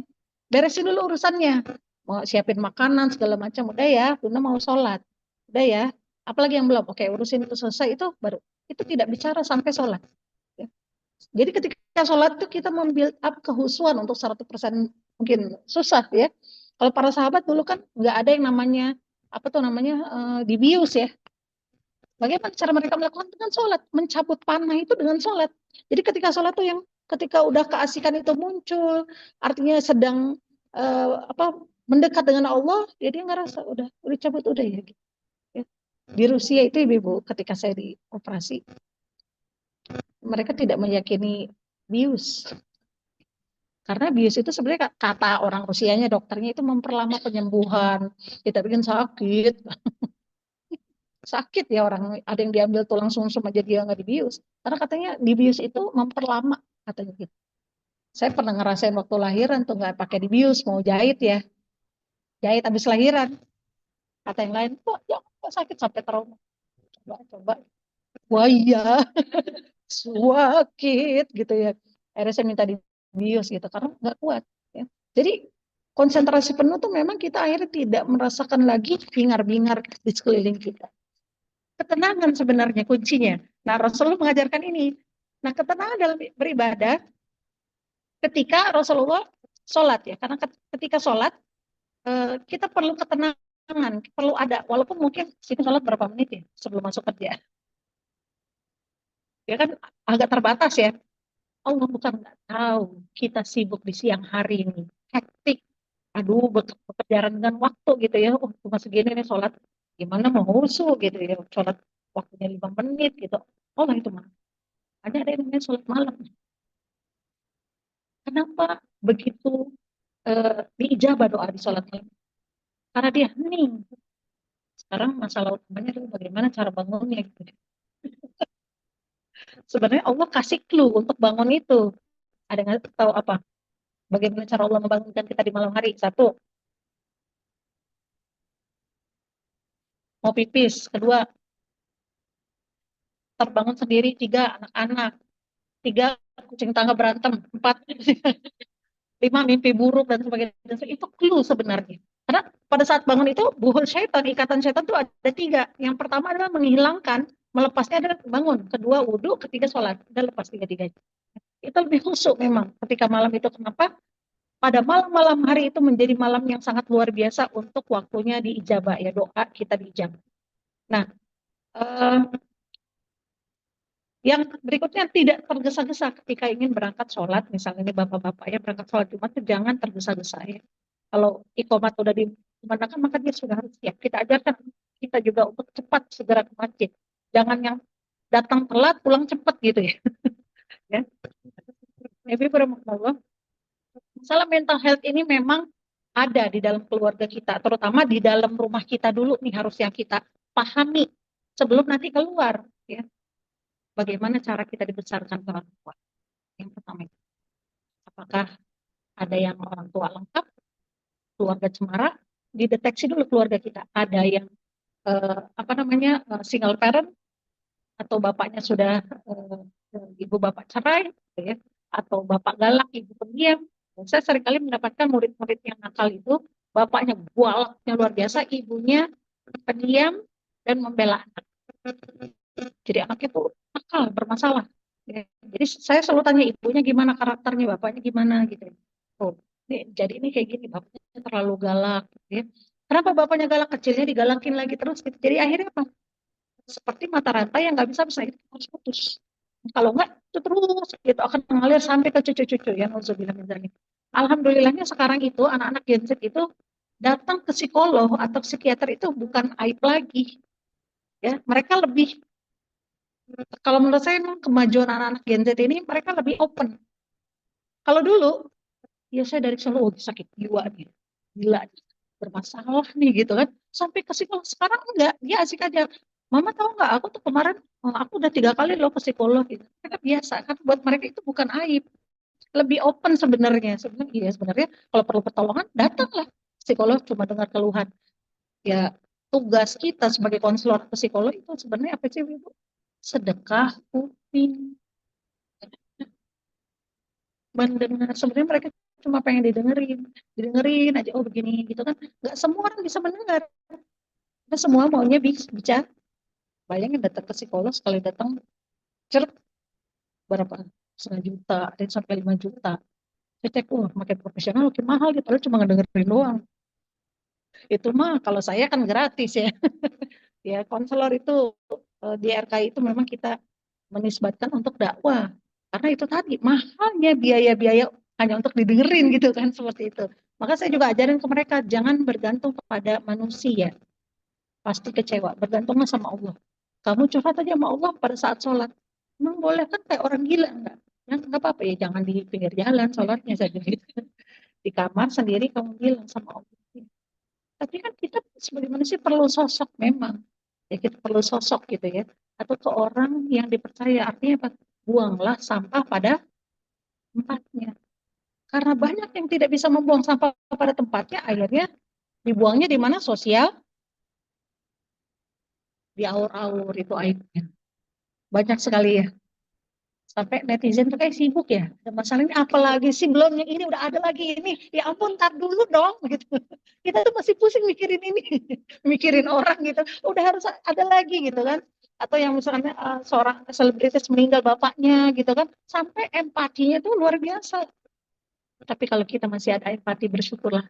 Beresin dulu urusannya. Mau siapin makanan segala macam. Udah ya, Bunda mau sholat. Udah ya. Apalagi yang belum. Oke, urusin itu selesai itu baru. Itu tidak bicara sampai sholat. Ya. Jadi ketika sholat itu kita membuild up kehusuan untuk 100% mungkin susah ya. Kalau para sahabat dulu kan nggak ada yang namanya dibius ya. Bagaimana cara mereka melakukan dengan sholat? Mencabut panah itu dengan sholat. Jadi ketika sholat tuh yang ketika udah keasikan itu muncul, artinya sedang mendekat dengan Allah, jadi ngerasa udah cabut udah ya. Gitu. Ya. Di Rusia itu ibu, ketika saya di operasi, mereka tidak meyakini bius. Karena bius itu sebenarnya kata orang Rusianya, dokternya itu memperlama penyembuhan, tidak bikin sakit. Sakit ya orang, ada yang diambil tulang sumsum aja dia nggak dibius. Karena katanya dibius itu memperlama, katanya gitu. Saya pernah ngerasain waktu lahiran tuh nggak pakai dibius, mau jahit ya. Jahit habis lahiran. Kata yang lain, kok sakit sampai trauma. Coba. Wah iya, sakit gitu ya. Akhirnya saya minta dibius gitu, karena nggak kuat. Ya. Jadi konsentrasi penuh tuh memang kita akhirnya tidak merasakan lagi bingar-bingar di sekeliling kita. Ketenangan sebenarnya kuncinya. Nah, Rasulullah mengajarkan ini. Nah, ketenangan dalam beribadah ketika Rasulullah sholat ya. Karena ketika sholat, kita perlu ketenangan, perlu ada. Walaupun mungkin sini sholat berapa menit ya sebelum masuk kerja. Ya kan agak terbatas ya. Allah bukan nggak tahu kita sibuk di siang hari ini. Hektik. Aduh, berkejaran dengan waktu gitu ya. Cuma segini nih sholat. Gimana mau husu gitu ya. Sholat waktunya 5 menit gitu. Allah itu mah. Ada yang namanya sholat malam. Kenapa begitu diijabah doa di sholat malam? Karena dia hening. Sekarang masalah utamanya adalah bagaimana cara bangunnya gitu. Sebenarnya Allah kasih clue untuk bangun itu. Ada nggak tahu apa? Bagaimana cara Allah membangunkan kita di malam hari? Satu, mau pipis. Kedua, terbangun sendiri. Tiga, anak-anak. Tiga, kucing tangga berantem. Empat, lima, mimpi buruk dan sebagainya. Itu clue sebenarnya. Karena pada saat bangun itu buhul syaitan, ikatan syaitan itu ada 3. Yang pertama adalah menghilangkan, melepasnya adalah bangun. Kedua wudhu, ketiga sholat. Udah lepas 3-3. Itu lebih khusyuk memang ketika malam itu. Kenapa? Pada malam-malam hari itu menjadi malam yang sangat luar biasa untuk waktunya diijabah ya, doa kita diijabah. Nah, yang berikutnya tidak tergesa-gesa ketika ingin berangkat sholat, misalnya ini bapak-bapak ya berangkat sholat Jumat itu jangan tergesa-gesa ya. Kalau iqomat udah dikumandangkan maka dia sudah harus siap. Kita ajarkan kita juga untuk cepat segera ke masjid. Jangan yang datang telat pulang cepat gitu ya. Ya. Nabi Muhammad, masalah mental health ini memang ada di dalam keluarga kita, terutama di dalam rumah kita dulu nih harus yang kita pahami sebelum nanti keluar ya. Bagaimana cara kita dibesarkan orang tua? Yang pertama itu, apakah ada yang orang tua lengkap, keluarga cemara, dideteksi dulu keluarga kita. Ada yang single parent atau bapaknya sudah ibu bapak cerai, gitu ya, atau bapak galak, ibu pendiam. Saya seringkali mendapatkan murid-murid yang nakal itu, bapaknya galaknya luar biasa, ibunya pendiam dan membela anak. Jadi anaknya tuh nakal, bermasalah. Ya. Jadi saya selalu tanya ibunya gimana karakternya, bapaknya gimana gitu. Oh, jadi ini kayak gini, bapaknya terlalu galak. Gitu ya. Kenapa bapaknya galak? Kecilnya digalakin lagi terus. Gitu. Jadi akhirnya apa? Seperti mata rantai yang nggak bisa itu harus putus. Kalau nggak, itu terus gitu akan mengalir sampai ke cucu-cucu ya. Alhamdulillahnya sekarang itu anak-anak Gen Z itu datang ke psikolog atau psikiater itu bukan aib lagi. Ya, mereka lebih, kalau menurut saya memang kemajuan anak-anak Gen Z ini mereka lebih open. Kalau dulu, ya saya dari Solo sakit jiwa nih, gila nih, bermasalah nih gitu kan, sampai ke psikolog. Sekarang enggak, dia asik aja. Mama tahu nggak, aku tuh kemarin, aku udah 3 kali loh ke psikolog gitu. Mereka biasa kan, buat mereka itu bukan aib, lebih open sebenarnya. Sebenarnya iya sebenarnya kalau perlu pertolongan datanglah psikolog, cuma dengar keluhan. Ya tugas kita sebagai konselor psikolog itu sebenarnya apa sih Ibu? Sedekah kuping, mendengar. Sebenarnya mereka cuma pengen didengerin aja, oh begini gitu kan. Nggak semua orang bisa mendengar. Kita semua maunya bicara. Bayangin datang ke psikolog sekali datang cerut berapa, 1,5 juta dan sampai 5 juta. Saya cek, makin profesional makin mahal gitu, cuma ngedengerin doang. Itu mah kalau saya kan gratis ya. Ya konselor itu di RKI itu memang kita menisbatkan untuk dakwah. Karena itu tadi mahalnya biaya-biaya hanya untuk didengerin gitu kan seperti itu. Maka saya juga ajarin ke mereka jangan bergantung kepada manusia. Pasti kecewa. Bergantunglah sama Allah. Kamu curhat aja sama Allah pada saat sholat. Emang boleh kan kayak orang gila enggak? Ya enggak apa-apa ya jangan di pinggir jalan sholatnya saja gitu. Di kamar sendiri kamu bilang sama Allah. Tapi kan kita sebagai manusia perlu sosok memang. Ya kita perlu sosok gitu ya. Atau ke orang yang dipercaya. Artinya apa? Buanglah sampah pada tempatnya. Karena banyak yang tidak bisa membuang sampah pada tempatnya, akhirnya dibuangnya di mana? Sosial, di aur-aur itu aibnya. Banyak sekali ya. Sampai netizen tuh kayak sibuk ya. Ada masalah ini apalagi sih belum yang ini udah ada lagi ini. Ya ampun, tar dulu dong gitu. Kita tuh masih pusing mikirin ini. Mikirin orang gitu. Udah harus ada lagi gitu kan. Atau yang misalnya seorang selebritis meninggal bapaknya gitu kan. Sampai empatinya tuh luar biasa. Tapi kalau kita masih ada empati, bersyukurlah.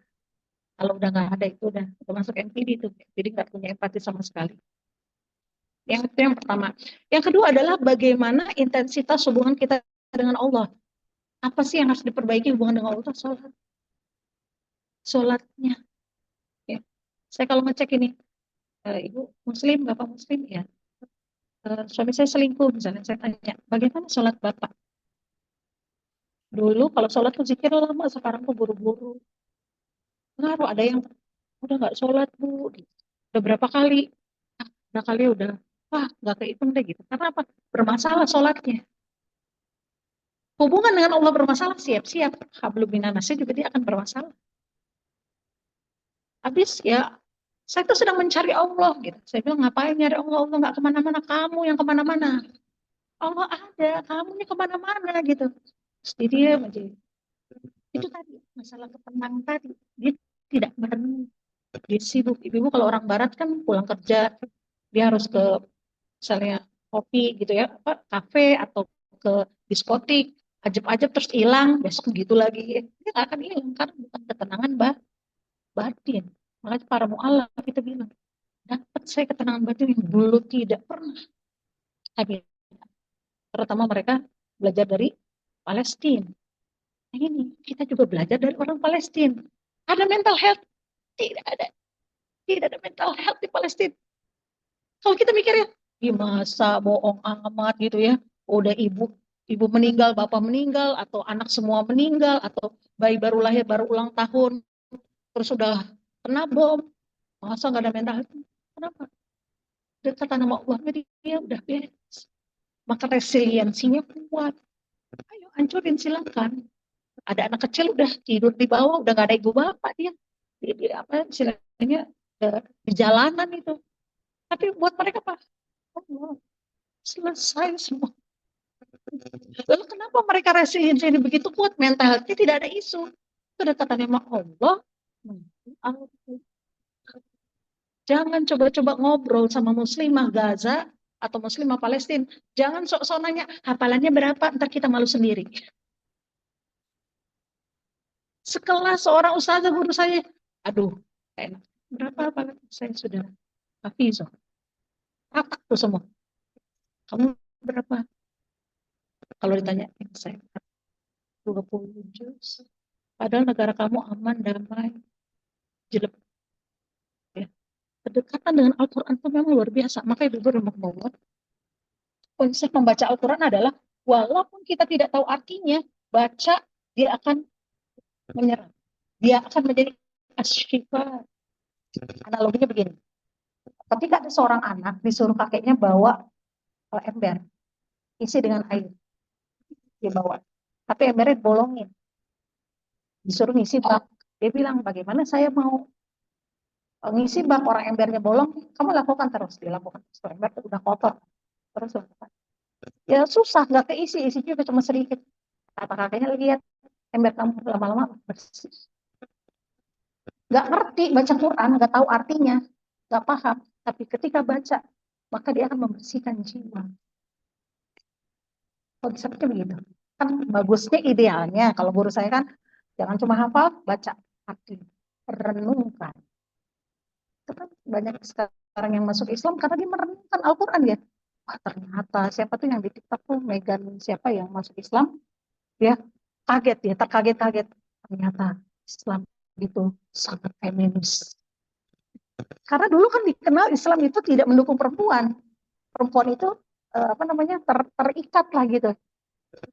Kalau udah nggak ada itu udah masuk NPD itu. Jadi nggak punya empati sama sekali. Yang itu yang pertama. Yang kedua adalah bagaimana intensitas hubungan kita dengan Allah. Apa sih yang harus diperbaiki hubungan dengan Allah? Sholat. Sholatnya. Ya. Saya kalau ngecek ini, Ibu Muslim, Bapak Muslim, ya. Suami saya selingkuh, misalnya saya tanya, bagaimana sholat Bapak? Dulu kalau sholat tuh zikir lama, sekarang tuh buru-buru. Ngaruh, ada yang udah nggak sholat Bu. Udah berapa kali? Udah kali udah, wah nggak kehitung deh gitu. Karena apa? Bermasalah sholatnya. Hubungan dengan Allah bermasalah, siap-siap. Hablum minanasnya juga dia akan bermasalah. Habis ya, saya tuh sedang mencari Allah gitu. Saya bilang ngapain nyari Allah? Allah nggak kemana-mana, kamu yang kemana-mana. Allah ada, kamu yang kemana-mana gitu. Jadi dia menjadi itu tadi masalah ketenangan tadi. Dia tidak merenung. Dia sibuk. Ibu kalau orang barat kan pulang kerja, dia harus ke misalnya kopi gitu ya, apa kafe atau ke diskotik, ajeb-ajeb terus hilang, besok gitu lagi. Dia nggak akan hilang karena bukan ketenangan batin. Makanya para mu'alaf kita bilang, dapat saya ketenangan batin yang dulu tidak pernah ada. Terutama mereka belajar dari Palestina. Nah, ini kita juga belajar dari orang Palestina. Ada mental health? Tidak ada. Tidak ada mental health di Palestina. Kalau kita mikirnya, di masa bohong amat gitu ya. Udah ibu meninggal, bapak meninggal, atau anak semua meninggal, atau bayi baru lahir, baru ulang tahun, terus udah kena bom. Masa nggak ada mental health? Kenapa? Kata nama Allahnya dia udah beres. Maka resiliensinya kuat. Ayo hancurin silakan. Ada anak kecil udah tidur di bawah, udah nggak ada ibu bapak dia. Di apa istilahnya di jalanan itu. Tapi buat mereka apa? Allah, selesai semua. Lalu kenapa mereka resiliensi ini begitu kuat? Mental health-nya tidak ada isu. Itu udah kata nama Allah. Jangan coba-coba ngobrol sama muslimah Gaza atau muslimah Palestina. Jangan sok-sok nanya, hafalannya berapa, ntar kita malu sendiri. Sekelas seorang ustazah guru saya, aduh, enak. Berapa hafalan saya sudah hafiz. Akak tuh semua. Kamu berapa? Kalau ditanya, saya 20 juz. Padahal negara kamu aman, damai, jelek. Ya. Kedekatan dengan Al-Quran itu memang luar biasa. Maka ibu rahimahumullah, konsep membaca Al-Quran adalah walaupun kita tidak tahu artinya, baca dia akan menyerap. Dia akan menjadi asyifa. Analoginya begini. Ketika ada seorang anak disuruh kakeknya bawa ember, isi dengan air, dia bawa. Tapi embernya bolongin, disuruh ngisi bak. Dia bilang, bagaimana saya mau ngisi bak orang embernya bolong? Kamu lakukan terus, dilakukan. Ember udah kotor, terus lakukan. Ya susah, nggak keisi, isi juga cuma sedikit. Kata kakeknya, lihat ember kamu lama-lama bersih. Nggak ngerti baca Quran, nggak tahu artinya, nggak paham. Tapi ketika baca, maka dia akan membersihkan jiwa. Konsepnya begitu. Kan bagusnya idealnya, kalau guru saya kan, jangan cuma hafal, baca arti, renungkan. Itu kan banyak sekarang yang masuk Islam karena dia merenungkan Al-Quran ya. Wah ternyata siapa tuh yang di TikTok tuh Megan siapa yang masuk Islam, dia kaget ya, terkaget-kaget. Ternyata Islam itu sangat feminis. Karena dulu kan dikenal Islam itu tidak mendukung perempuan. Perempuan itu apa namanya terikat lah gitu.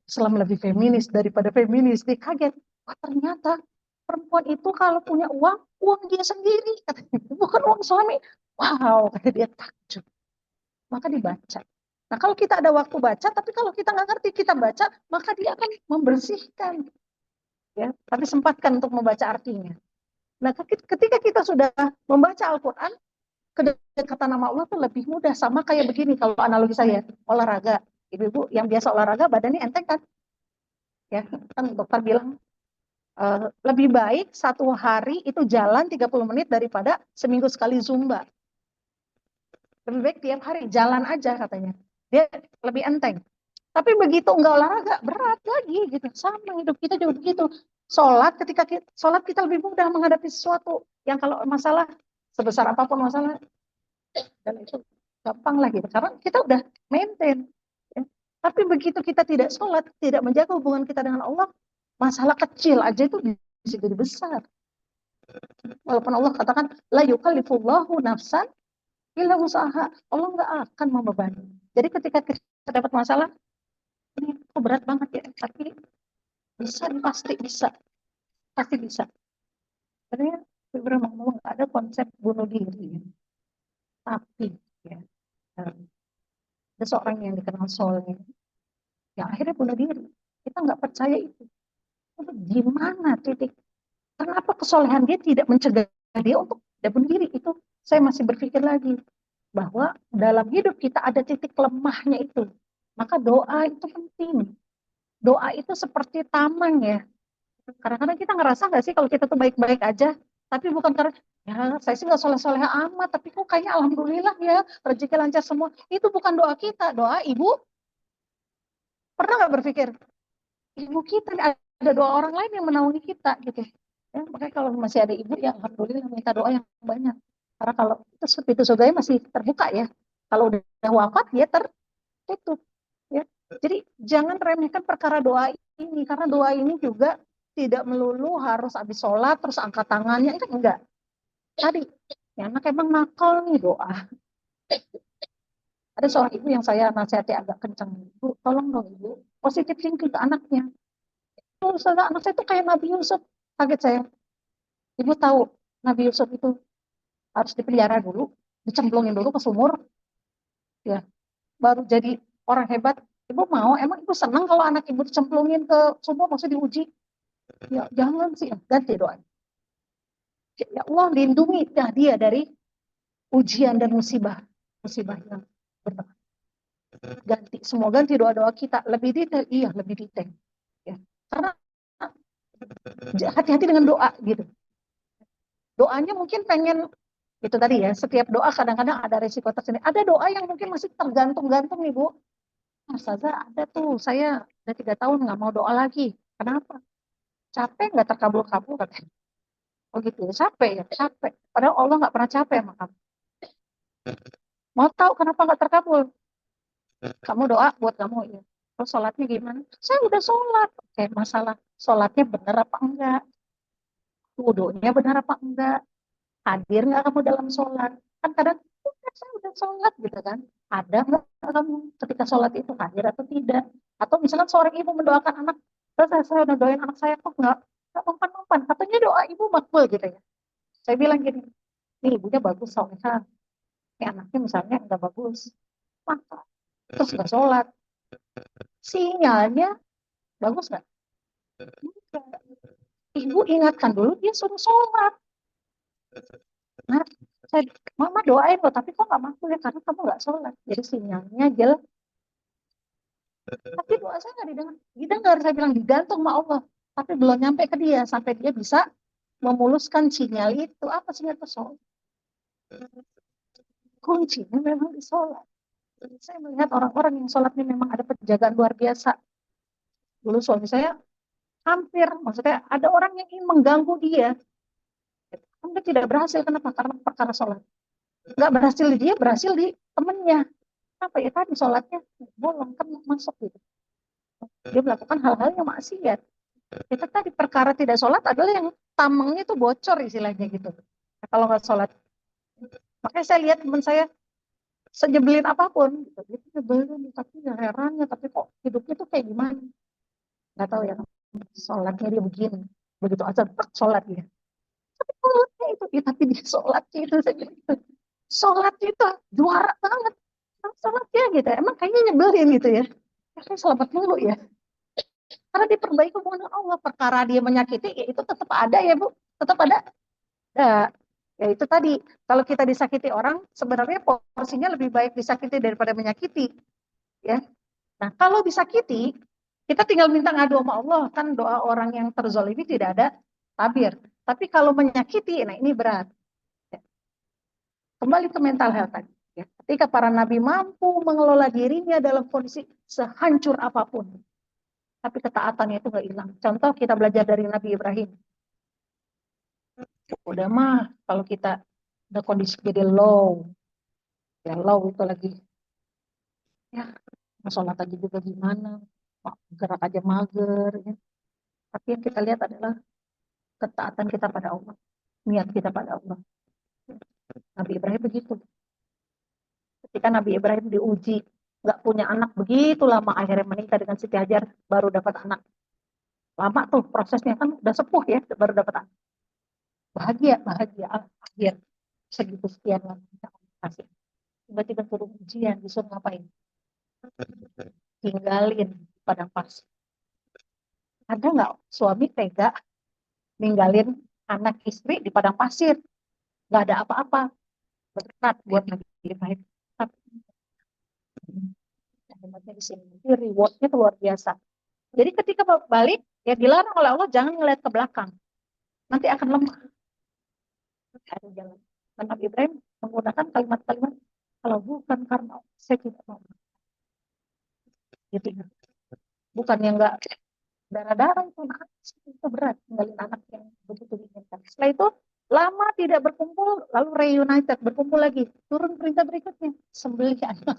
Islam lebih feminis daripada feminis. Dia kaget. Wah ternyata perempuan itu kalau punya uang, uang dia sendiri. Bukan uang suami. Wow, kata dia takjub. Maka dibaca. Nah kalau kita ada waktu baca, tapi kalau kita nggak ngerti kita baca, maka dia akan membersihkan. Ya, tapi sempatkan untuk membaca artinya. Nah ketika kita sudah membaca Al-Quran, kedekatan nama Allah tuh lebih mudah. Sama kayak begini kalau analogi saya, olahraga. Ibu-ibu yang biasa olahraga badannya enteng kan? Ya, kan dokter bilang lebih baik satu hari itu jalan 30 menit daripada seminggu sekali Zumba. Lebih baik tiap hari jalan aja katanya. Dia lebih enteng. Tapi begitu enggak olahraga, berat lagi gitu. Sama hidup kita juga begitu. Ketika sholat kita lebih mudah menghadapi sesuatu yang kalau masalah sebesar apapun masalah dan itu gampang lah gitu. Karena kita udah maintain. Ya. Tapi begitu kita tidak sholat, tidak menjaga hubungan kita dengan Allah, masalah kecil aja itu bisa jadi besar. Walaupun Allah katakan la yukallifullahu nafsan illa usaha. Allah nggak akan membebani. Jadi ketika kita dapat masalah, ini kok berat banget ya, tapi bisa, pasti bisa. Pasti bisa. Karena beberapa ngomong nggak ada konsep bunuh diri. Tapi ya, ada seorang yang dikenal soleh yang akhirnya bunuh diri. Kita nggak percaya itu. Gimana titik? Kenapa kesolehan dia tidak mencegah dia untuk tidak bunuh diri? Itu saya masih berpikir lagi bahwa dalam hidup kita ada titik lemahnya itu. Maka doa itu penting. Doa itu seperti tameng ya. Kadang-kadang kita ngerasa nggak sih kalau kita tuh baik-baik aja, Tapi bukan karena, ya saya sih nggak soleh-soleh amat, tapi kok kayaknya alhamdulillah ya, rezeki lancar semua. Itu bukan doa kita, doa ibu. Pernah nggak berpikir, ibu kita nih, ada doa orang lain yang menaungi kita gitu. Ya, makanya kalau masih ada ibu ya alhamdulillah minta doa yang banyak. Karena kalau itu pintu surganya masih terbuka ya. Kalau udah wafat ya tertutup ya. Jadi jangan remehkan perkara doa ini, karena doa ini juga tidak melulu harus habis sholat terus angkat tangannya, itu enggak. Tadi ya anak emang nakal nih doa. Ada seorang ibu yang saya nasihati agak kencang, ibu tolong dong ibu positif thinking ke anaknya. Oh, saudara, anak saya tuh kayak Nabi Yusuf. Kaget saya. Ibu tahu Nabi Yusuf itu harus dipelihara dulu, dicemplungin dulu ke sumur, ya, baru jadi orang hebat. Ibu mau? Emang ibu senang kalau anak ibu dicemplungin ke sumur, maksudnya diuji? Ya, jangan sih, ganti doa. Ya Allah, lindungi dia dari ujian dan musibah, musibah yang berat. Ganti, semua ganti doa-doa kita lebih detail, iya lebih detail. Ya, karena hati-hati dengan doa gitu. Doanya mungkin pengen itu tadi ya, setiap doa kadang-kadang ada resiko tersendiri. Ada doa yang mungkin masih tergantung-gantung nih Bu. Ustazah ada tuh, saya udah 3 tahun nggak mau doa lagi. Kenapa? Capek nggak terkabul-kabul katanya. Oh gitu ya, capek ya, capek. Padahal Allah nggak pernah capek sama kamu. Mau tahu kenapa nggak terkabul? Kamu doa buat kamu ya. Terus sholatnya gimana? Saya udah sholat. Oke, masalah sholatnya benar apa enggak? Wudunya benar apa enggak? Hadir nggak kamu dalam sholat? Kan kadang, "Udah, saya udah sholat gitu kan. Ada nggak kamu ketika sholat itu hadir atau tidak? Atau misalnya seorang ibu mendoakan anak, terus saya udah doain anak saya kok nggak mempan-mempan. Katanya doa ibu makbul gitu ya. Saya bilang gini, nih ibunya bagus soalnya, ini anaknya misalnya nggak bagus, maka terus nggak sholat, sinyalnya bagus nggak? Enggak. Ibu ingatkan dulu dia suruh sholat. Nah, saya, mama doain loh, tapi kok nggak makbul ya karena kamu nggak sholat. Jadi sinyalnya jelas. Tapi doa saya nggak didengar. Didengar, saya bilang digantung sama Allah. Tapi belum nyampe ke dia sampai dia bisa memuluskan sinyal itu. Apa sinyal itu? Sholat. Kuncinya memang di sholat. Jadi saya melihat orang-orang yang sholatnya memang ada penjagaan luar biasa. Dulu suami saya hampir, maksudnya ada orang yang ingin mengganggu dia. Dia tidak berhasil. Kenapa? Karena perkara sholat. Nggak berhasil di dia, berhasil di temennya. Apa ya tadi sholatnya bolong kan masuk gitu. Dia melakukan hal-hal yang maksiat. Itu tadi perkara tidak sholat adalah yang tamengnya itu bocor istilahnya gitu. Nah, kalau nggak sholat, makanya saya lihat teman saya senyebelin apapun, gitu. Dia tuh nyebelin, tapi ya herannya, tapi kok hidupnya tuh kayak gimana? Nggak tahu ya, sholatnya dia begini, begitu aja sholat dia. Tapi sholatnya itu, ya, tapi dia sholatnya itu saya bilang, sholatnya itu juara banget, sholatnya gitu. Emang kayaknya nyebelin gitu ya. Kayak selamat dulu ya. Karena diperbaiki hubungan dengan Allah. Perkara dia menyakiti, ya itu tetap ada ya Bu. Tetap ada. Nah, ya itu tadi. Kalau kita disakiti orang, sebenarnya porsinya lebih baik disakiti daripada menyakiti. Ya. Nah, kalau disakiti, kita tinggal minta ngadu sama Allah. Kan doa orang yang terzolimi tidak ada tabir. Tapi kalau menyakiti, nah ini berat. Ya. Kembali ke mental health tadi. Ya. Ketika para nabi mampu mengelola dirinya dalam kondisi sehancur apapun, tapi ketaatannya itu nggak hilang. Contoh kita belajar dari Nabi Ibrahim. Udah mah kalau kita udah kondisi jadi low, ya low itu lagi, ya sholat aja juga gimana, gerak aja mager. Ya. Tapi yang kita lihat adalah ketaatan kita pada Allah, niat kita pada Allah. Nabi Ibrahim begitu. Ketika Nabi Ibrahim diuji, nggak punya anak begitu lama, akhirnya menikah dengan Siti Hajar, baru dapat anak. Lama tuh prosesnya kan udah sepuh ya, baru dapat anak. Bahagia, bahagia, akhir segitu sekian lama kasih. Tiba-tiba turun ujian, disuruh ngapain? Tinggalin padang pasir. Ada nggak suami tega ninggalin anak istri di padang pasir? Nggak ada apa-apa. Berat buat Nabi Ibrahim. Tapi hebatnya di sini. Rewardnya luar biasa. Jadi ketika balik, ya dilarang oleh Allah jangan ngeliat ke belakang. Nanti akan lemah. ada jalan. Dan Nabi Ibrahim menggunakan kalimat-kalimat, kalau bukan karena saya tidak mau. Gitu ya. Bukan yang enggak darah-darah itu berat tinggalin anak yang begitu diinginkan. Setelah itu lama tidak berkumpul, lalu reunited, berkumpul lagi. Turun perintah berikutnya, sembelih anak.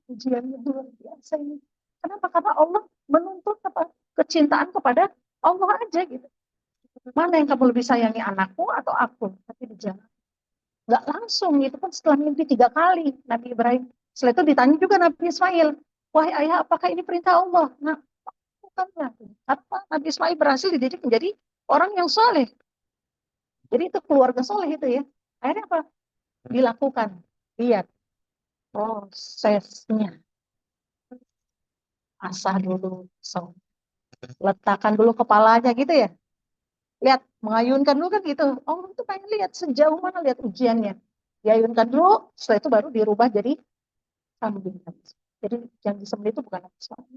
Ujiannya luar biasa ini. Kenapa? Karena Allah menuntut apa? Kecintaan kepada Allah aja gitu. Mana yang kamu lebih sayangi, anakku atau aku? Tapi dijawab. Nggak langsung, itu kan setelah mimpi 3 kali Nabi Ibrahim. Setelah itu ditanya juga Nabi Ismail, wahai ayah, apakah ini perintah Allah? Nah, bukanlah. Apa? Nabi Ismail berhasil dididik menjadi orang yang soleh. Jadi itu keluarga soleh itu ya. Akhirnya apa? Dilakukan. Lihat prosesnya. Asah dulu, so. Letakkan dulu kepalanya gitu ya. Lihat, mengayunkan dulu kan gitu. Allah itu pengen lihat sejauh mana lihat ujiannya. Diayunkan dulu, setelah itu baru dirubah jadi sambung. Jadi yang disembelih itu bukan Nabi Ismail.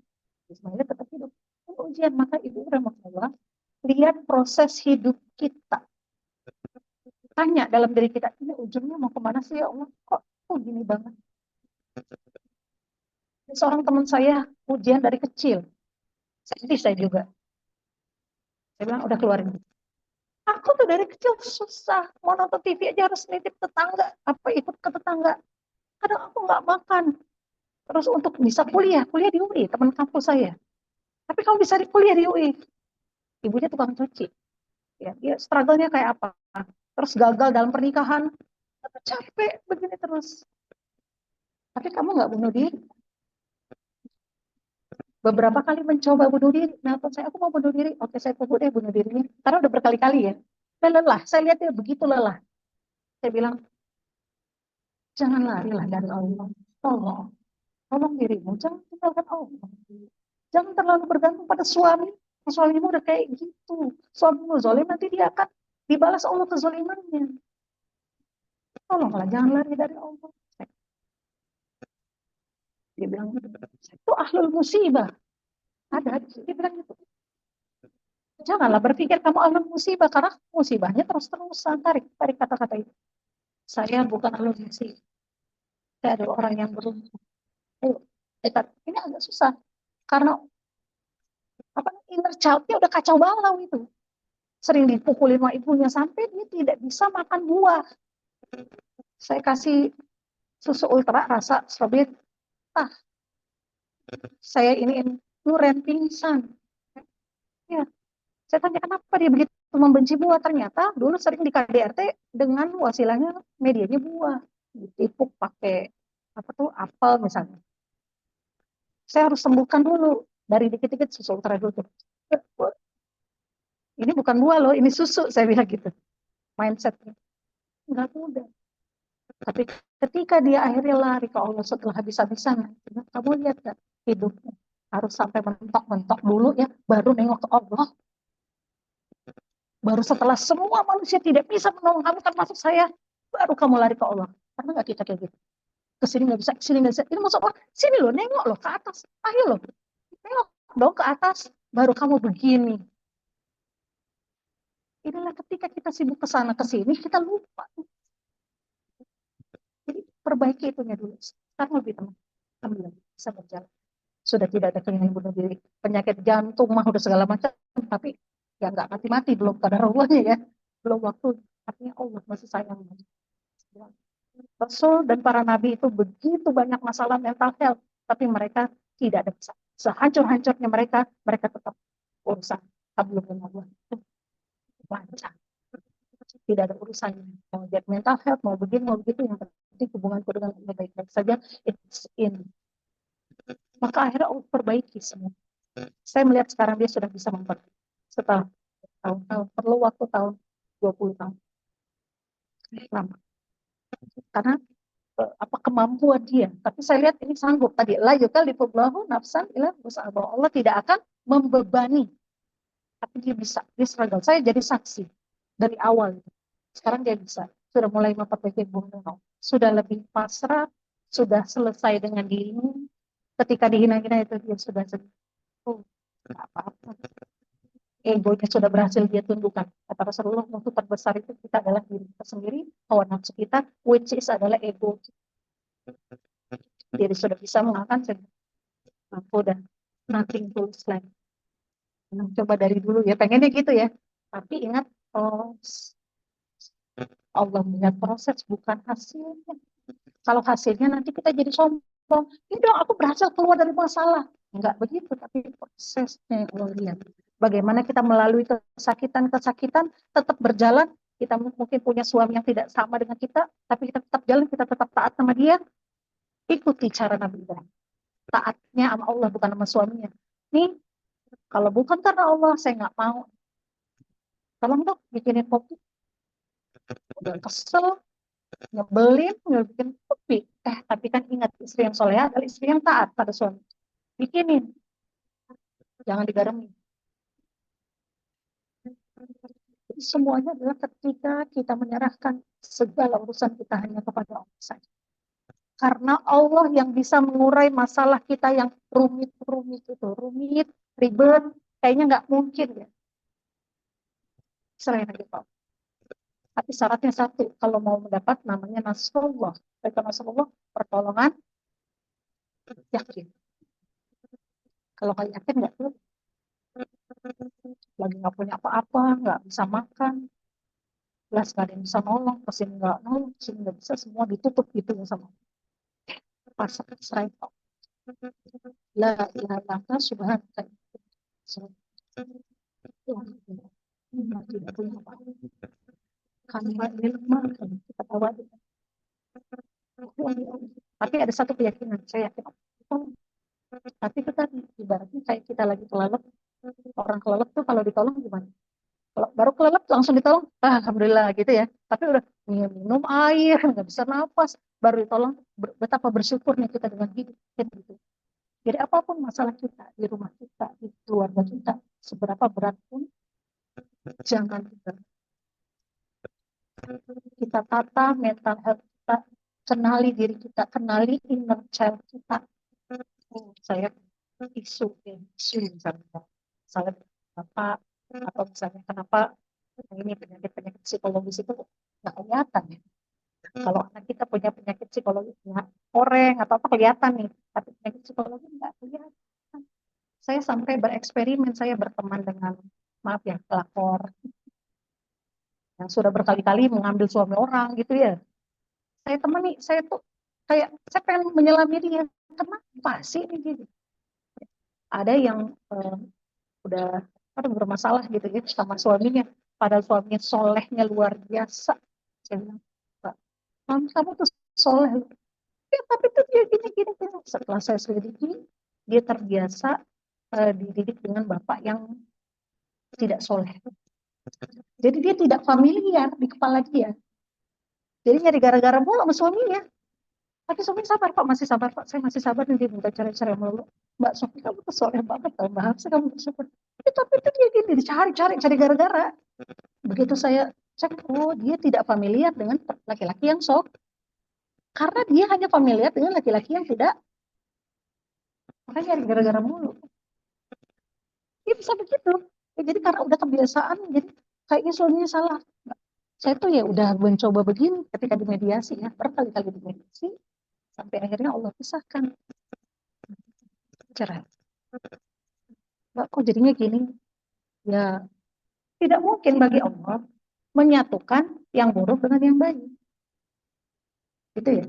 Ismailnya tetap hidup. Ini ujian, maka ibu rahmatullah, lihat proses hidup kita. Tanya dalam diri kita, ini ujungnya mau kemana sih ya Allah? Kok gini banget? Seorang teman saya ujian dari kecil. Sedih saya juga. Saya bilang, udah keluarin. Aku tuh dari kecil susah. Mau nonton TV aja harus nitip tetangga. Apa ikut ke tetangga. Kadang aku nggak makan. Terus untuk bisa kuliah di UI, teman kampus saya. Tapi kamu bisa kuliah di UI. Ibunya tukang cuci. Ya, dia struggle-nya kayak apa? Terus gagal dalam pernikahan. Capek begini terus. Tapi kamu nggak bunuh diri. Beberapa kali mencoba bunuh diri. Nelpon saya, aku mau bunuh diri. Oke, saya tunggu deh bunuh dirinya. Karena udah berkali-kali ya. Saya lelah. Saya lihat dia begitu lelah. Saya bilang, jangan larilah dari Allah. Tolong dirimu. Jangan tinggalkan Allah. Jangan terlalu bergantung pada suami. Suamimu udah kayak gitu. Suamimu zolim, nanti dia akan dibalas Allah kezolimannya. Tolonglah, jangan lari dari Allah. Dia bilang, itu ahlul musibah. Ada, dia bilang gitu. Janganlah berpikir kamu ahlul musibah, karena musibahnya terus-terusan. Tarik kata-kata itu. Saya bukan ahlul musibah. Saya adalah orang yang beruntung. Ayo, ini agak susah. Karena inner child-nya udah kacau balau itu. Sering dipukulin sama ibunya sampai dia tidak bisa makan buah. Saya kasih susu ultra rasa strawberry. Saya iniin durian pingsan. Ya, saya tanya kenapa dia begitu membenci buah. Ternyata dulu sering di KDRT dengan wasilahnya medianya buah. Ditipuk pakai apel misalnya. Saya harus sembuhkan dulu dari dikit-dikit susu ultra dulu. Ini bukan buah loh, ini susu, saya bilang gitu. Mindsetnya nggak mudah. Tapi ketika dia akhirnya lari ke Allah setelah habis-habisan, kamu lihat kan hidupnya harus sampai mentok-mentok dulu ya, baru nengok ke Allah. Baru setelah semua manusia tidak bisa menolong kamu termasuk saya, baru kamu lari ke Allah. Karena nggak kita kayak gitu. Kesini nggak bisa, kesini nggak bisa. Ini maksud Allah, sini loh, nengok loh ke atas. Ayo loh, nengok dong ke atas. Baru kamu begini. Inilah ketika kita sibuk ke sana ke sini, kita lupa. Jadi perbaiki itunya dulu. Sekarang lebih tenang. Alhamdulillah bisa berjalan. Sudah tidak ada keinginan bunuh diri. Penyakit jantung mah udah segala macam. Tapi ya nggak mati-mati. Belum pada ruangnya ya. Belum waktu. Artinya Allah masih sayang. Rasul dan para nabi itu begitu banyak masalah mental health. Tapi mereka tidak ada masalah. Sehancur-hancurnya mereka tetap urusan hablum minallah. Lancar. Tidak ada urusannya. Mau jadi mental health, mau begini, mau begitu. Yang penting hubunganku dengan Allah baik-baik saja. It's in. Maka akhirnya Allah perbaiki semua. Saya melihat sekarang dia sudah bisa memperbaiki. Setelah tahun-tahun, perlu waktu tahun 20 tahun. Lama. Karena kemampuan dia. Tapi saya lihat ini sanggup. Tadi, la yukallifullahu nafsan illa wus'aha. Allah tidak akan membebani. Tapi dia bisa. Dia struggle. Saya jadi saksi dari awal. Sekarang dia bisa. Sudah mulai memperbaiki hubungan. Sudah lebih pasrah. Sudah selesai dengan dirinya. Ketika dihina-hina itu dia sudah sedih. Oh, nggak apa-apa. egonya sudah berhasil dia tundukkan. Kata Rasulullah, musuh terbesar itu kita adalah diri kita sendiri, hawa nafsu kita, which is adalah ego. Dia sudah bisa mengalahkan aku dan nothing to lose. Coba dari dulu ya, pengennya gitu ya. Tapi ingat, oh, Allah melihat proses bukan hasilnya. Kalau hasilnya nanti kita jadi sombong, ini dong aku berhasil keluar dari masalah. Enggak begitu, tapi prosesnya yang Allah lihat. Bagaimana kita melalui kesakitan-kesakitan tetap berjalan. Kita mungkin punya suami yang tidak sama dengan kita, tapi kita tetap jalan, kita tetap taat sama dia. Ikuti cara Nabi Ibrahim. Taatnya sama Allah, bukan sama suaminya. Nih, kalau bukan karena Allah, saya nggak mau. Tolong dong, bikinin kopi. Udah kesel, nyebelin, nggak bikin kopi. Tapi kan ingat, istri yang soleha adalah istri yang taat pada suami. Bikinin, jangan digaremin. Jadi semuanya adalah ketika kita menyerahkan segala urusan kita hanya kepada Allah saja. Karena Allah yang bisa mengurai masalah kita yang rumit-rumit itu. Rumit, ribet, kayaknya nggak mungkin ya. Selain aja Pak. Tapi syaratnya satu, kalau mau mendapat namanya Nasrullah. Kata Nasrullah, pertolongan, yakin. Kalau kalian yakin nggak tuh, lagi nggak punya apa-apa, nggak bisa makan, belas nggak ada yang bisa nolong, kesini nggak nolong, kesini nggak bisa, semua ditutup gitu ya sama pasar Israel. La ilaha illallah subhanaka. Tidak punya apa. Kami ilmu kita bawa. Tapi ada satu keyakinan, saya yakin. Tapi itu tadi ibaratnya kayak kita lagi kelelep, orang kelelep tuh kalau ditolong gimana? Kalau baru kelelep langsung ditolong, alhamdulillah gitu ya. Tapi udah minum air, nggak bisa nafas, baru ditolong, betapa bersyukurnya kita dengan hidup. Gitu. Jadi apapun masalah kita di rumah kita, di keluarga kita, seberapa berat pun, jangan kita tata mental health kita, kenali diri kita, kenali inner child kita. Saya isu misalnya apa atau misalnya kenapa ini penyakit psikologis itu nggak kelihatan ya. Kalau anak kita punya penyakit psikologisnya orang atau apa kelihatan nih, tapi penyakit psikologi nggak kelihatan. Saya sampai bereksperimen, saya berteman dengan maaf ya pelakor yang sudah berkali-kali mengambil suami orang gitu ya. Saya temani, saya tuh kayak saya pengen menyelami dia, kenapa sih ini gitu. Ada yang udah bermasalah gitu ya sama suaminya, padahal suaminya solehnya luar biasa. Saya bilang, Pak, kamu tuh soleh. Ya, tapi tuh dia gini. Setelah saya selidiki, dia terbiasa dididik dengan bapak yang tidak soleh. Jadi dia tidak familiar di kepala dia. Jadi nyari gara-gara mulu sama suaminya. Tapi suami sabar Pak, masih sabar Pak. Saya masih sabar nih, dia minta cerai mulu. Mbak Sofi kamu tuh soleh banget, Mbak Hafsa kamu bersyukur. Tapi itu dia gini, cari gara-gara. Begitu saya cek, oh dia tidak familiar dengan laki-laki yang sok. Karena dia hanya familiar dengan laki-laki yang tidak. Makanya nyari gara-gara mulu. Dia bisa begitu. Ya, jadi karena udah kebiasaan, jadi kayaknya suaminya salah. Saya tuh ya udah mencoba begini ketika dimediasi ya, berkali-kali dimediasi, sampai akhirnya Allah pisahkan. Cerai. Mbak, kok jadinya gini? Ya, tidak mungkin bagi Allah menyatukan yang buruk dengan yang baik. Gitu ya.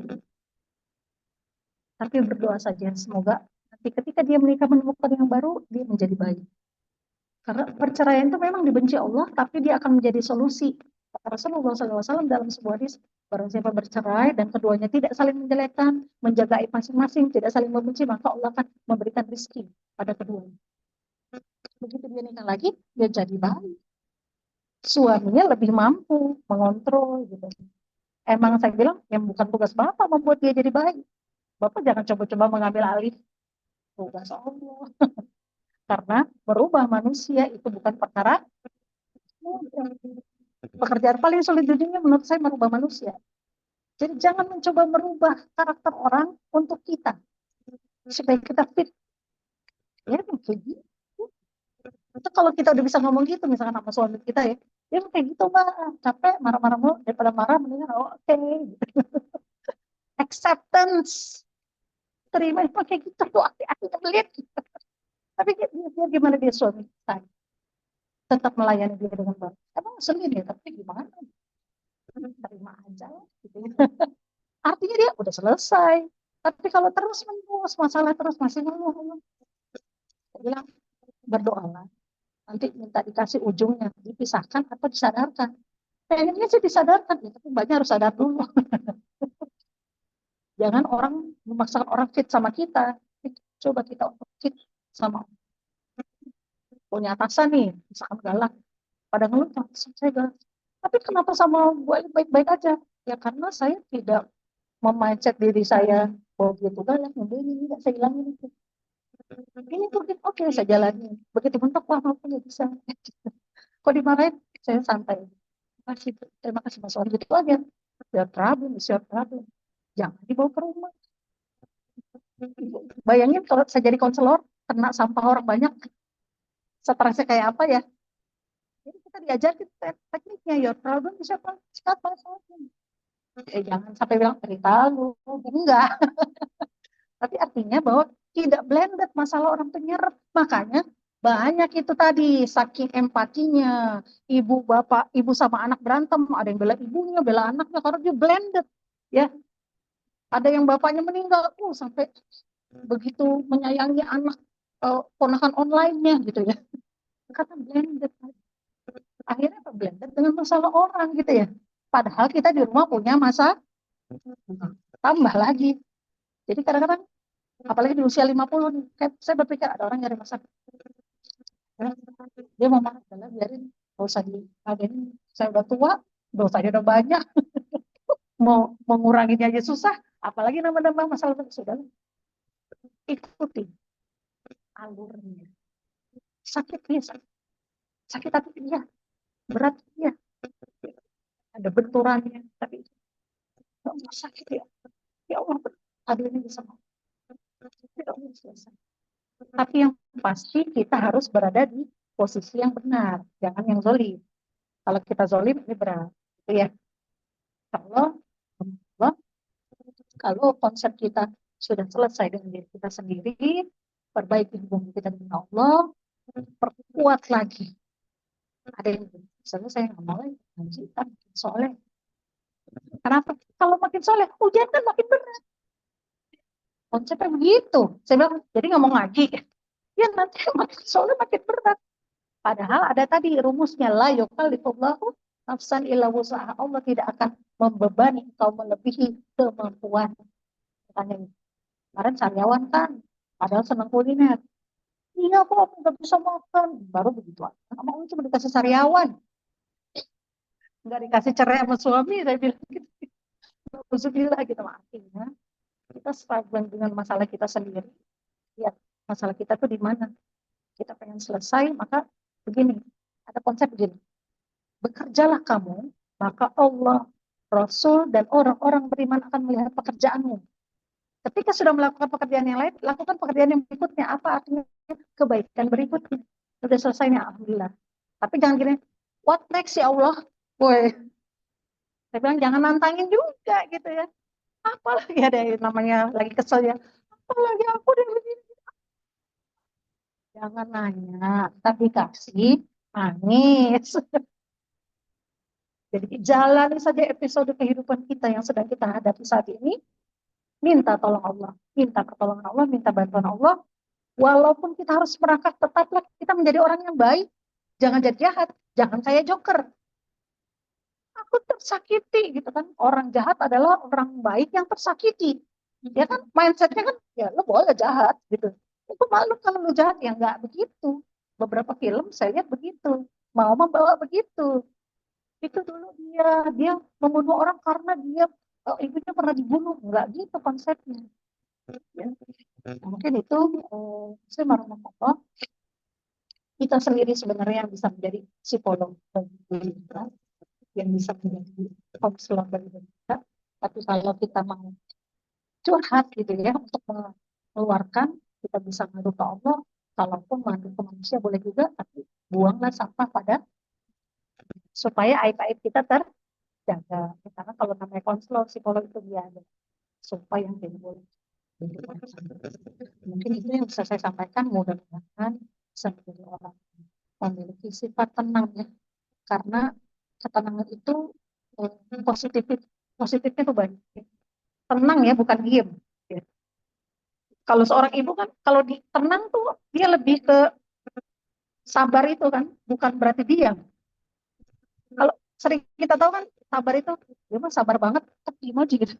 Tapi berdoa saja, semoga nanti ketika dia menikah menemukan yang baru, dia menjadi baik. Karena perceraian itu memang dibenci Allah, tapi dia akan menjadi solusi. Kata Rasulullah SAW dalam sebuah hadis, barang siapa bercerai dan keduanya tidak saling menjelekkan, menjaga aib masing-masing, tidak saling membenci, maka Allah akan memberikan rezeki pada keduanya. Begitu dia nikah lagi, dia jadi baik. Suaminya lebih mampu mengontrol gitu. Emang saya bilang yang bukan tugas Bapak membuat dia jadi baik. Bapak jangan coba-coba mengambil alih tugas Allah. Karena merubah manusia itu bukan perkara mudah. Pekerjaan paling sulit di dunia menurut saya merubah manusia. Jadi jangan mencoba merubah karakter orang untuk kita supaya kita fit. Ya mungkin. Itu kalau kita udah bisa ngomong gitu, misalkan sama suami kita ya, dia kayak gitu mbak, capek marah-marah mulu, daripada marah mendingan oh, oke. Acceptance, terima itu kayak gitu tuh, aku pelit. Tapi dia gimana dia suami saya tetap melayani dia dengan baik. Emang sendiri ya, tapi gimana? Terima aja lah, gitu. Artinya dia udah selesai. Tapi kalau terus menerus masalah terus masih ngeluh, saya bilang berdoalah. Nanti minta dikasih ujungnya, dipisahkan atau disadarkan. Pengennya sih disadarkan, ya, tapi banyak harus sadar dulu. Jangan orang memaksakan orang fit sama kita. Coba kita fit sama punya atasan nih, misalkan galak. Pada ngeluh, saya galak. Tapi kenapa sama gue baik-baik aja? Ya karena saya tidak memindset diri saya bahwa dia tuh galak, ini tidak saya hilangin itu. Ini tuh oke, saya jalani. Begitu mentok, wah aku nggak bisa. Kok dimarahin, saya santai. Terima kasih Mas Wahyu, gitu aja. Your problem is your problem. Jangan dibawa ke rumah. Bayangin kalau saya jadi konselor, kena sampah orang banyak, stresnya kayak apa ya? Jadi kita diajarin tekniknya, your problem is your problem. Siapa soalnya? Jangan sampai bilang cerita lu, enggak. Tapi artinya bahwa tidak blended masalah orang penyerap. Makanya banyak itu tadi, saking empatinya, ibu bapak, ibu sama anak berantem, ada yang bela ibunya, bela anaknya, karena dia blended. Ya, ada yang bapaknya meninggal, sampai begitu menyayangi anak ponakan online-nya gitu ya. Karena blended. Akhirnya apa? Blended dengan masalah orang gitu ya. Padahal kita di rumah punya masa tambah lagi. Jadi kadang-kadang apalagi di usia 50 nih, saya berpikir ada orang nyari masalah. Dia mau marah, biarin, gak usah diadenin. Saya udah tua, dosanya udah banyak, mau menguranginya aja susah, apalagi nambah-nambah masalah. Sudah, ikuti alurnya. Sakit ya, sakit tapi iya, berat ya, ada benturannya, tapi gak mau sakit ya. Ya Allah, ada ini bisa mau. Tidak mau selesai. Tapi yang pasti kita harus berada di posisi yang benar, jangan yang zolim. Kalau kita zolim ini berat, gitu ya. Kalau kalau konsep kita sudah selesai dengan diri kita sendiri, perbaiki hubungan kita dengan Allah, perkuat lagi. Ada yang misalnya saya nggak mau ngaji, kan soleh. Kenapa? Kalau makin soleh, ujian kan makin berat. Konsepnya begitu. Saya bilang, jadi nggak mau ngaji. Ya nanti makin soleh makin berat. Padahal ada tadi rumusnya, la yukallifullahu nafsan illa wus'aha. Allah tidak akan membebani atau melebihi kemampuan. Katanya kemarin sariawan kan, padahal senang kuliner. Iya kok nggak bisa makan. Baru begitu. Sama Allah cuma dikasih sariawan. Nggak dikasih cerai sama suami. Saya bilang gitu. Alhamdulillah gitu. Artinya kita struggling dengan masalah kita sendiri. Lihat masalah kita tuh di mana. Kita pengen selesai, maka begini. Ada konsep begini. Bekerjalah kamu, maka Allah, Rasul, dan orang-orang beriman akan melihat pekerjaanmu. Ketika sudah melakukan pekerjaan yang lain, lakukan pekerjaan yang berikutnya. Apa artinya? Kebaikan berikutnya. Sudah selesainya, alhamdulillah. Tapi jangan gini, what next ya Allah? Woi, saya bilang jangan nantangin juga gitu ya. Apalagi ada yang namanya lagi kesel ya. Apalagi aku udah begini. Jangan nanya, tapi kasih nangis. Jadi jalani saja episode kehidupan kita yang sedang kita hadapi saat ini. Minta tolong Allah, minta pertolongan Allah, minta bantuan Allah. Walaupun kita harus merangkak, tetaplah kita menjadi orang yang baik. Jangan jadi jahat, jangan kayak joker. Aku tersakiti gitu kan. Orang jahat adalah orang baik yang tersakiti. Ya kan, mindsetnya kan, ya lo boleh jahat gitu. Itu malu kalau lo jahat, ya nggak begitu. Beberapa film saya lihat begitu. Mau membawa begitu. Itu dulu dia membunuh orang karena dia ibunya pernah dibunuh. Nggak gitu konsepnya. Ya. Mungkin itu saya marah kita sendiri sebenarnya yang bisa menjadi psikolog bagi kita, yang bisa menjadi konselor bagi kita. Tapi kalau kita mau curhat gitu ya untuk mengeluarkan, kita bisa ngadu ke Allah. Kalaupun mandu ke manusia boleh juga, tapi buanglah sampah pada supaya aib-aib kita terjaga. Karena kalau namanya konselor psikolog itu dia ada sumpah yang tidak boleh. Mungkin itu yang bisa saya sampaikan, mudah-mudahan bisa menjadi orang memiliki sifat tenang ya, karena ketenangan itu positifnya tuh banyak. Tenang ya, bukan diem. Ya. Kalau seorang ibu kan, kalau tenang tuh dia lebih ke sabar itu kan, bukan berarti diam. Kalau sering kita tahu kan, sabar itu, dia mah sabar banget, diem aja gitu.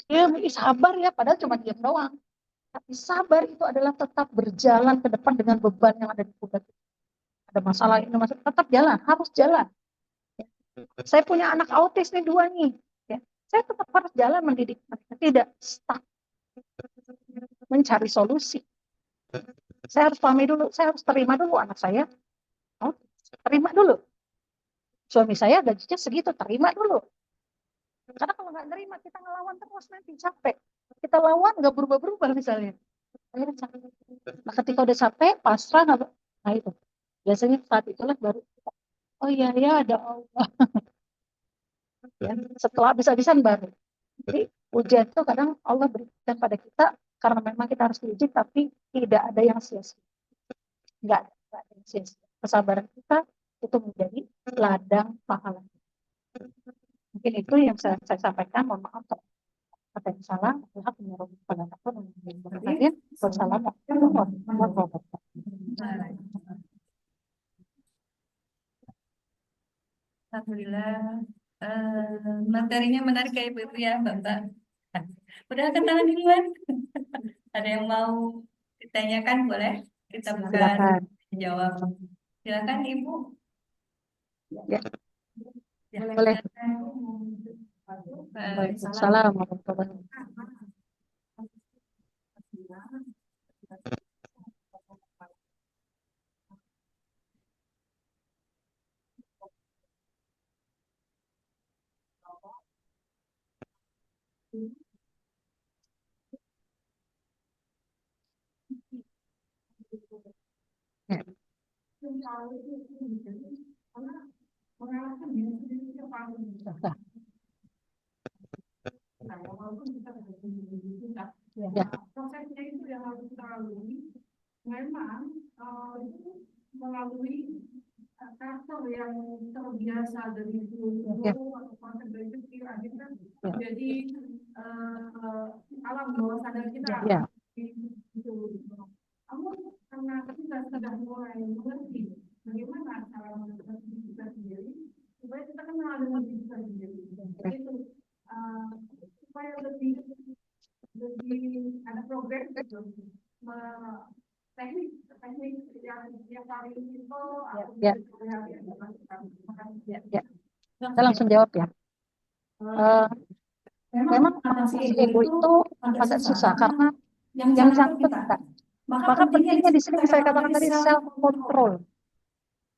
Dia sabar ya, padahal cuma diam doang. Tapi sabar itu adalah tetap berjalan ke depan dengan beban yang ada di pundak. Ada masalah ini, masalah, tetap jalan, harus jalan. Ya. Saya punya anak autis nih 2 nih. Ya. Saya tetap harus jalan mendidik mereka, tidak stuck. Mencari solusi. Saya harus pahami dulu, saya harus terima dulu anak saya. Oh, terima dulu. Suami saya gajinya segitu, terima dulu. Karena kalau nggak terima, kita ngelawan terus nanti capek. Kita lawan nggak berubah-berubah misalnya. Nah, ketika udah capek, pasrah, nah itu. Biasanya saat itulah baru kita, oh iya ya ada Allah. Ya, setelah bisa-bisan baru. Jadi ujian itu kadang Allah berikan pada kita karena memang kita harus diuji, tapi tidak ada yang sia-sia. Nggak ada yang sia-sia. Kesabaran kita itu menjadi ladang pahala. Mungkin itu yang saya sampaikan. Mohon maaf kalau ada yang salah. Tuhan menyuruh pada aku dan wassalamualaikum warahmatullahi wabarakatuh. Alhamdulillah. Materinya menarik ya Ibu ya, Mbak. Udah angkat tangan duluan. Ada yang mau ditanyakan boleh? Kita buka Silakan. jawab. Silakan Ibu. Ya, Ya, boleh. silakan. Waalaikumsalam warahmatullahi wabarakatuh. Ya. Ya. Prosesnya itu yang harus kita lalui, memang itu melalui karakter yang terbiasa dari dulu atau konsep dari kecil akhirnya jadi alam bawah sadar kita. Ya. Namun karena kita sudah mulai mengerti bagaimana cara menentukan diri kita sendiri, supaya kita kenal dengan diri kita sendiri. Itu supaya lebih ada progres gitu, teknik yang paling simpel Ya. Ya. Saya langsung jawab ya. Memang atasi ego itu agak susah karena yang sangkut kita. Maka pentingnya di sini saya katakan tadi self control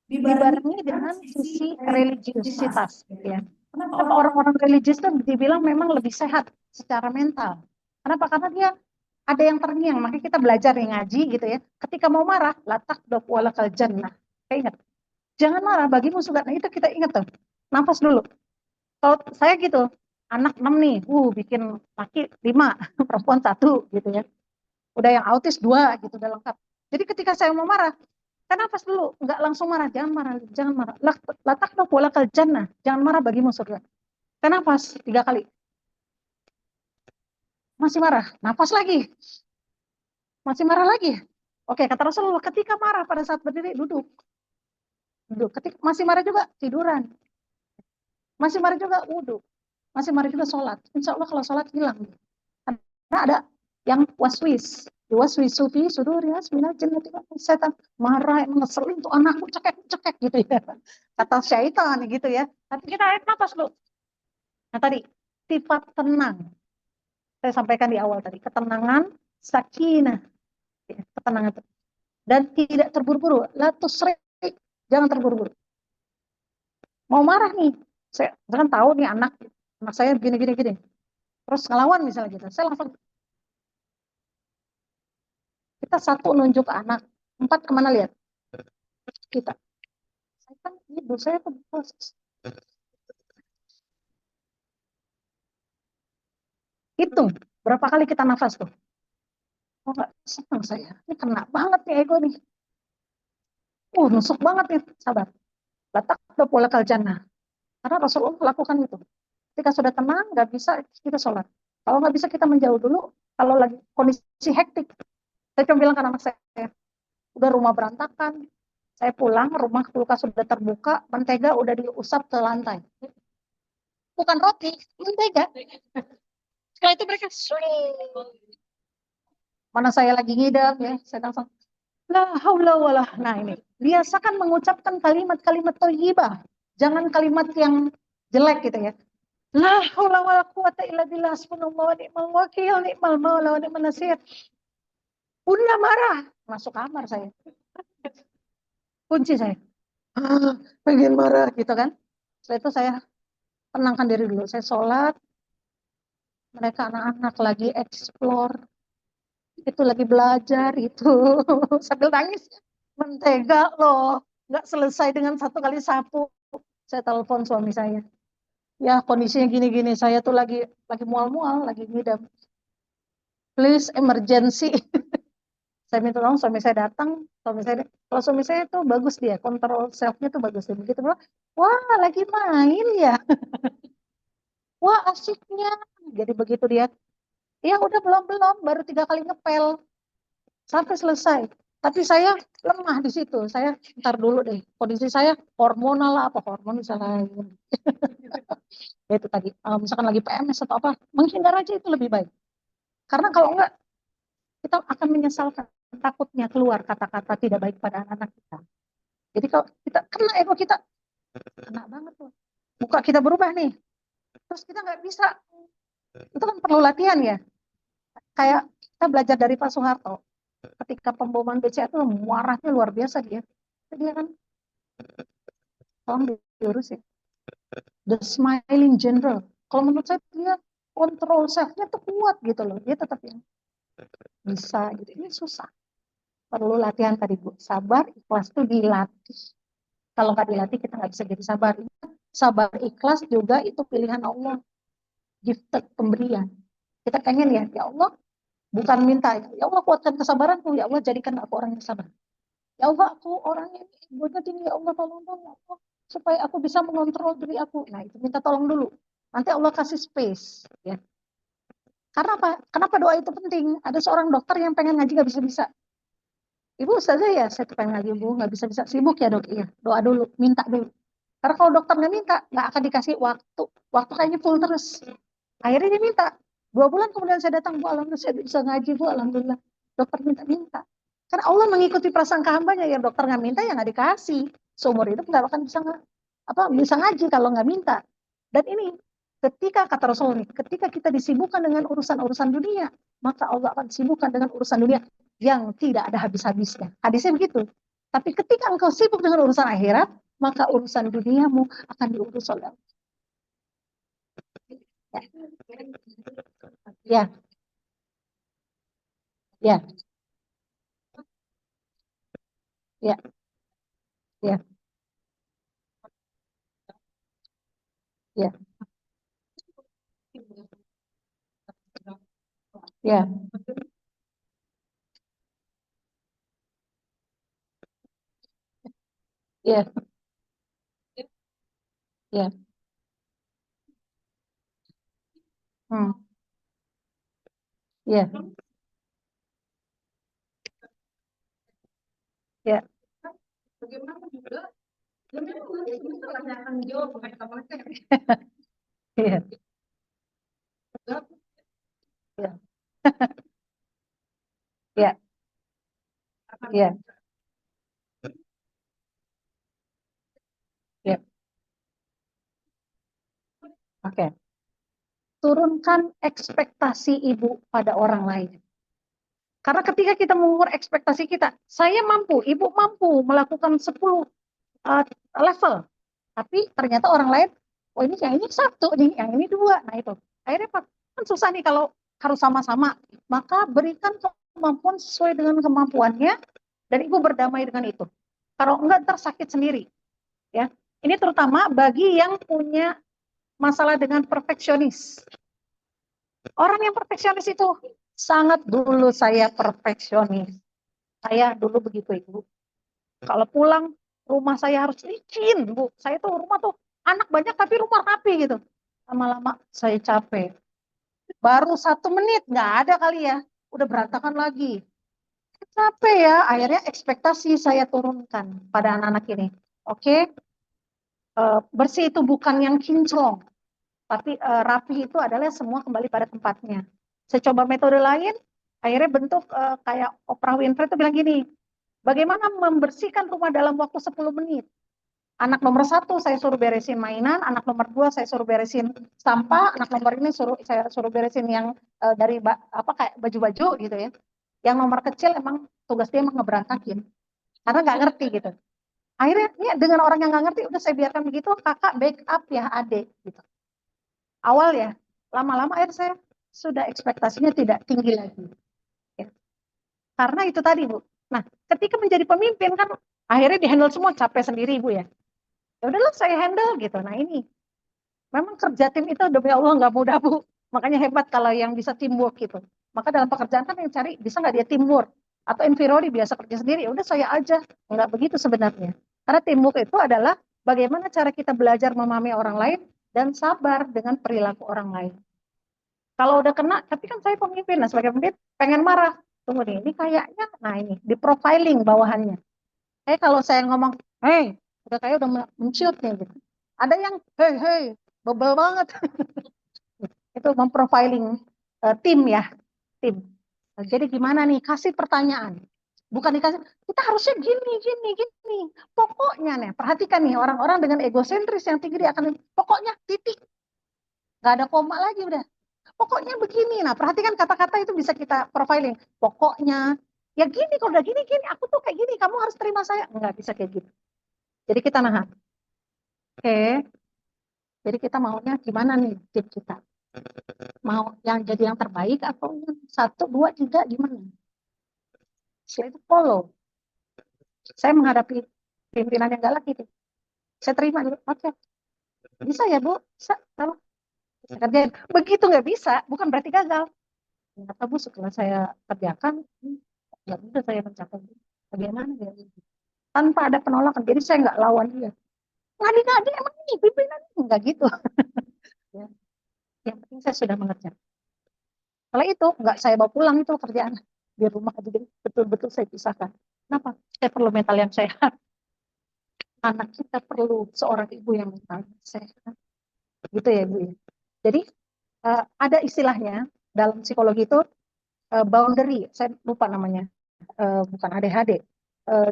dibarengi dengan sisi religiusitas ya. Kenapa orang-orang religius itu dibilang memang lebih sehat secara mental? Kenapa? Karena dia ada yang terngiang, makanya kita belajar nih ngaji gitu ya. Ketika mau marah, latak dok walakal jannah. Ingat, jangan marah bagimu surga. Nah itu kita ingat tuh. Nafas dulu. Kalau saya gitu, anak 6 nih, bikin laki 5, perempuan 1 gitu ya. Udah yang autis 2 gitu, udah lengkap. Jadi ketika saya mau marah, kan nafas dulu, nggak langsung marah, jangan marah, jangan marah. Latak dok walakal jannah, jangan marah bagimu surga. Kan nafas 3 kali. Masih marah, nafas lagi. Masih marah lagi. Oke, kata Rasulullah, ketika marah pada saat berdiri, duduk. Ketika masih marah juga, tiduran. Masih marah juga, wudhu. Masih marah juga, sholat. Insya Allah kalau sholat hilang. Karena ada yang waswis. Waswis sufi, suduri, asmina, jinnati, setan. Marah, ngeselin tuh anakku, cekek gitu ya. Kata syaitan gitu ya. Tapi kita tarik nafas dulu. Nah tadi, sifat tenang. Saya sampaikan di awal tadi. Ketenangan, sakinah. Ketenangan. Dan tidak terburu-buru. La tusri, jangan terburu-buru. Mau marah nih, saya kan tahu nih anak saya begini. Terus ngelawan misalnya gitu. Saya langsung Kita 1 nunjuk ke anak, 4 kemana lihat? Kita. Saya kan ibu, saya tuh bos. Hitung, berapa kali kita nafas tuh? Oh, nggak senang saya. Ini kena banget nih ego nih. Nusuk banget nih, sabar. Batak udah pola kal jannah. Karena Rasulullah lakukan itu. Ketika sudah tenang, nggak bisa kita sholat. Kalau nggak bisa kita menjauh dulu. Kalau lagi kondisi hektik, saya cuma bilang ke anak saya, udah rumah berantakan. Saya pulang, rumah kulkas sudah terbuka, mentega udah diusap ke lantai. Bukan roti, mentega. Setelah itu mereka, mana saya lagi ngidam ya, saya langsung, la haula wala. Nah ini, biasakan mengucapkan kalimat-kalimat thayyibah. Jangan kalimat yang jelek gitu ya. La haula wala quwata illa billah, hasbunallahu wa ni'mal wakil, ni'mal maula wa ni'man nasir. Bunda marah, masuk kamar saya. Kunci saya. Pengen marah gitu kan. Setelah itu saya tenangkan diri dulu. Saya sholat. Mereka anak-anak lagi explore. Itu lagi belajar itu. Sambil nangis. Mentega loh. Nggak selesai dengan 1 kali sapu. Saya telepon suami saya. Ya kondisinya gini-gini. Saya tuh lagi mual-mual. Lagi ngidam. Please emergency. Saya minta tolong suami saya datang. Kalau suami saya tuh bagus dia. Kontrol selfnya tuh bagus. Dia begitu bilang, wah lagi main ya. Wah asiknya. Jadi begitu dia. Ya udah belum. Baru 3 kali ngepel. Sampai selesai. Tapi saya lemah di situ. Saya ntar dulu deh. Kondisi saya hormonal lah, apa hormon bisa lain. Ya itu tadi. Misalkan lagi PMS atau apa, menghindar aja itu lebih baik. Karena kalau enggak, kita akan menyesalkan. Takutnya keluar kata-kata tidak baik pada anak-anak kita. Jadi kalau kita kena ego kita, kena banget tuh. Muka kita berubah nih. Terus kita nggak bisa. Itu kan perlu latihan ya. Kayak kita belajar dari Pak Soeharto. Ketika pemboman BCA itu marahnya luar biasa dia. Dia kan tolong diurus ya. The Smiling General. Kalau menurut saya dia kontrol self-nya tuh kuat gitu loh. Dia tetap yang bisa gitu. Ini susah. Perlu latihan tadi Bu. Sabar, ikhlas tuh dilatih. Kalau nggak dilatih kita nggak bisa jadi sabar. Sabar, ikhlas juga itu pilihan Allah. Gifted, pemberian. Kita pengen ya Allah bukan minta. Ya Allah kuatkan kesabaranku. Ya Allah jadikan aku orang yang sabar. Ya Allah aku orangnya egonya tinggi. Ya Allah tolong dong. Ya Allah, supaya aku bisa mengontrol diri aku. Nah itu minta tolong dulu. Nanti Allah kasih space. Ya. Karena apa? Kenapa doa itu penting? Ada seorang dokter yang pengen ngaji nggak bisa-bisa. Ibu ustazah ya, saya tuh pengen ngaji ibu nggak bisa-bisa. Sibuk ya dok? Iya. Doa dulu, minta dulu. Karena kalau dokter nggak minta, nggak akan dikasih waktu. Waktu kayaknya full terus. Akhirnya dia minta. 2 bulan kemudian saya datang, Bu, alhamdulillah saya bisa ngaji, Bu, alhamdulillah. Dokter minta-minta. Karena Allah mengikuti prasangka hambanya, ya dokter nggak minta, ya nggak dikasih. Seumur hidup nggak akan bisa ngaji kalau nggak minta. Dan ini, ketika, kata Rasul nih, ketika kita disibukkan dengan urusan-urusan dunia, maka Allah akan disibukkan dengan urusan dunia yang tidak ada habis-habisnya. Hadisnya begitu. Tapi ketika engkau sibuk dengan urusan akhirat, maka urusan duniamu akan diurus oleh Allah. Ya. Ya. Ya. Ya. Ya. Ya. Ya. Ya. Hmm. Ya. Ya. Bagaimana juga, ya memang itu akan jawab mereka. Ya. Ya. Ya. Ya. Ya. Oke. Turunkan ekspektasi ibu pada orang lain. Karena ketika kita mengukur ekspektasi kita, saya mampu, ibu mampu melakukan 10 level. Tapi ternyata orang lain, oh ini yang ini 1 nih, yang ini 2. Nah itu. Akhirnya Pak, kan susah nih kalau harus sama-sama. Maka berikan kemampuan sesuai dengan kemampuannya, dan ibu berdamai dengan itu. Kalau enggak, ntar sakit sendiri. Ya, ini terutama bagi yang punya masalah dengan perfeksionis. Orang yang perfeksionis itu sangat, dulu saya perfeksionis. Saya dulu begitu, ibu. Kalau pulang, rumah saya harus licin, Bu. Saya tuh rumah tuh anak banyak tapi rumah rapi gitu. Lama-lama saya capek. Baru 1 menit, nggak ada kali ya. Udah berantakan lagi. Capek ya, akhirnya ekspektasi saya turunkan pada anak-anak ini. Oke, bersih itu bukan yang kinclong, tapi rapi itu adalah semua kembali pada tempatnya. Saya coba metode lain, akhirnya bentuk kayak Oprah Winfrey itu bilang gini, bagaimana membersihkan rumah dalam waktu 10 menit. Anak nomor 1 saya suruh beresin mainan, anak nomor 2 saya suruh beresin sampah, anak nomor ini saya suruh beresin yang dari apa kayak baju-baju gitu ya. Yang nomor kecil emang tugas dia emang ngeberantakin, karena nggak ngerti gitu. Akhirnya ya, dengan orang yang nggak ngerti, udah saya biarkan begitu, kakak backup ya adik gitu. Awal ya, lama-lama akhirnya saya sudah ekspektasinya tidak tinggi lagi. Ya. Karena itu tadi Bu. Nah, ketika menjadi pemimpin kan akhirnya dihandle semua, capek sendiri Ibu ya. Ya udahlah saya handle gitu. Nah ini, memang kerja tim itu demi Allah nggak mudah Bu. Makanya hebat kalau yang bisa teamwork gitu. Maka dalam pekerjaan kan yang cari bisa nggak dia teamwork atau inferiori biasa kerja sendiri. Ya udah saya aja, nggak begitu sebenarnya. Karena teamwork itu adalah bagaimana cara kita belajar memahami orang lain dan sabar dengan perilaku orang lain. Kalau udah kena, tapi kan saya pemimpin, nah sebagai pemimpin pengen marah. Tunggu nih, ini kayaknya, nah ini di profiling bawahannya. Kalau saya ngomong, hey, udah kayak udah menciut nih gitu. Ada yang, hey, bebel banget. Itu memprofiling tim ya, tim. Nah, jadi gimana nih, kasih pertanyaan. Bukan dikasih, kita harusnya gini. Pokoknya nih, perhatikan nih, orang-orang dengan egosentris yang tinggi, dia akan, pokoknya titik. Nggak ada koma lagi udah. Pokoknya begini. Nah, perhatikan kata-kata itu bisa kita profiling. Pokoknya, ya gini, kalau udah gini, aku tuh kayak gini, kamu harus terima saya. Nggak bisa kayak gitu. Jadi kita nahan. Oke. Jadi kita maunya gimana nih tim kita? Mau yang jadi yang terbaik atau yang 1, 2, 3 gimana? Setelah itu follow. Saya menghadapi pimpinan yang galak gitu. Saya terima dulu. Oke. Bisa ya Bu? Bisa. Kalau saya kerjain. Begitu nggak bisa, bukan berarti gagal. Ternyata Bu setelah saya kerjakan, ya udah saya mencapai. Bagaimana ya? Tanpa ada penolakan. Jadi saya nggak lawan dia. Ngadi-ngadi emang ini pimpinan nggak gitu. Ya. Yang penting saya sudah mengerjakan. Setelah itu nggak saya bawa pulang itu kerjaan di rumah, jadi betul-betul saya pisahkan. Kenapa? Saya perlu mental yang sehat. Anak kita perlu seorang ibu yang mental sehat. Gitu ya Bu. Jadi ada istilahnya dalam psikologi itu boundary. Saya lupa namanya. Bukan ADHD.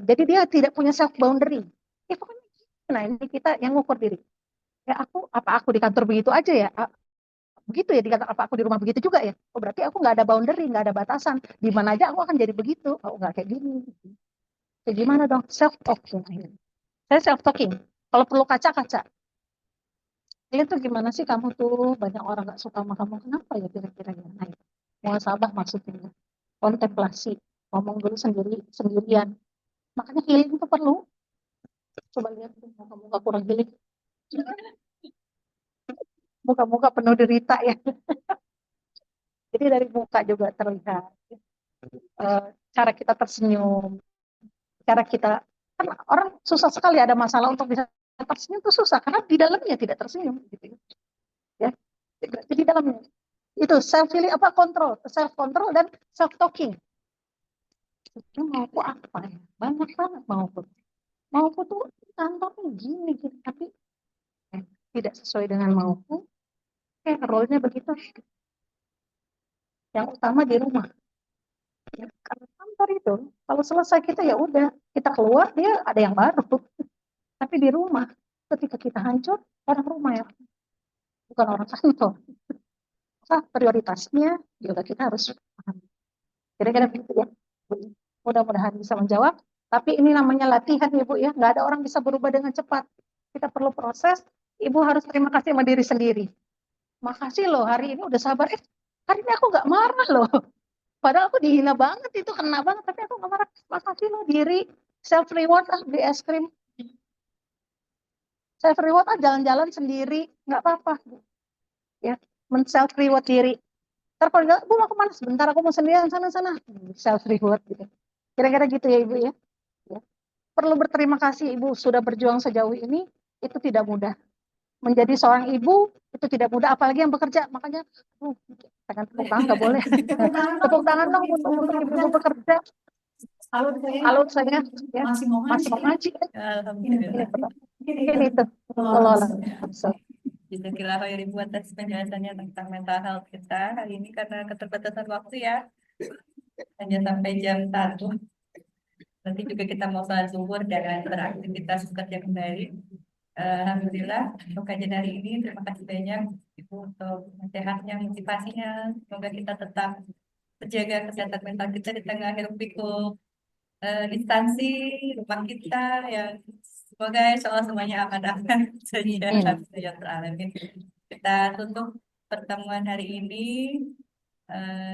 Jadi dia tidak punya self boundary. Ya pokoknya. Nah ini kita yang ngukur diri. Ya aku di kantor begitu aja ya. Begitu ya, dikata apa aku di rumah begitu juga ya. Oh berarti aku nggak ada boundary, nggak ada batasan. Di mana aja aku akan jadi begitu. Oh nggak kayak gini. Kayak gimana dong? Self talking. Saya self talking. Kalau perlu kaca-kaca. Ini tuh gimana sih kamu tuh banyak orang nggak suka sama kamu. Kenapa ya kira-kira ya? Nah, muhasabah maksudnya. Kontemplasi. Ngomong dulu sendirian. Makanya healing itu perlu. Coba lihat muka-muka kurang healing. Muka-muka penuh derita ya. Jadi dari muka juga terlihat. Cara kita tersenyum, cara kita, kan orang susah sekali ada masalah untuk bisa tersenyum itu susah karena di dalamnya tidak tersenyum gitu ya. Jadi di dalamnya itu self feeling apa kontrol, self control dan self talking. Mauku apa ya? Banyak banget mauku tuh kantornya gini gitu tapi tidak sesuai dengan mauku. Role-nya begitu. Yang utama di rumah. Ya, karena kantor itu kalau selesai kita ya udah kita keluar dia ada yang baru. Tapi di rumah ketika kita hancur orang rumah ya bukan orang kantor. Prioritasnya juga kita harus paham. Kira-kira begitu ya. Mudah-mudahan bisa menjawab. Tapi ini namanya latihan Ibu ya. Nggak ada orang bisa berubah dengan cepat. Kita perlu proses. Ibu harus terima kasih sama diri sendiri. Makasih loh hari ini udah sabar. Hari ini aku nggak marah loh. Padahal aku dihina banget, itu kena banget, tapi aku nggak marah. Makasih lo diri, self reward ah, beli es krim, self reward ah, jalan-jalan sendiri, nggak apa-apa, ya, men self reward diri. Ntar kalau nggak, bu mau kemana sebentar, aku mau sendirian sana-sana, self reward gitu. Kira-kira gitu ya ibu ya. Ya. Perlu berterima kasih ibu sudah berjuang sejauh ini, itu tidak mudah. Menjadi seorang ibu itu tidak mudah, apalagi yang bekerja. Makanya, jangan tepuk tangan nggak boleh. Tepuk tangan dong untuk ibu-ibu bekerja. Salut saya Salut saya, ya, masih mau masih mau ngaji. ngaji. Alhamdulillah. Ini tuh, Allah. Jazakallah khairan buat atas penjelasannya tentang mental health kita hari ini karena keterbatasan waktu ya. Hanya sampai jam 1. Nanti juga kita mau sholat zuhur dan beraktivitas bekerja kembali. Alhamdulillah untuk kajian hari ini terima kasih banyak Ibu untuk nasihatnya, motivasinya. Semoga kita tetap menjaga kesehatan mental kita di tengah hiruk pikuk instansi rumah kita yang semoga insya Allah semuanya aman-aman saja. Ya teralamin. Kita tutup pertemuan hari ini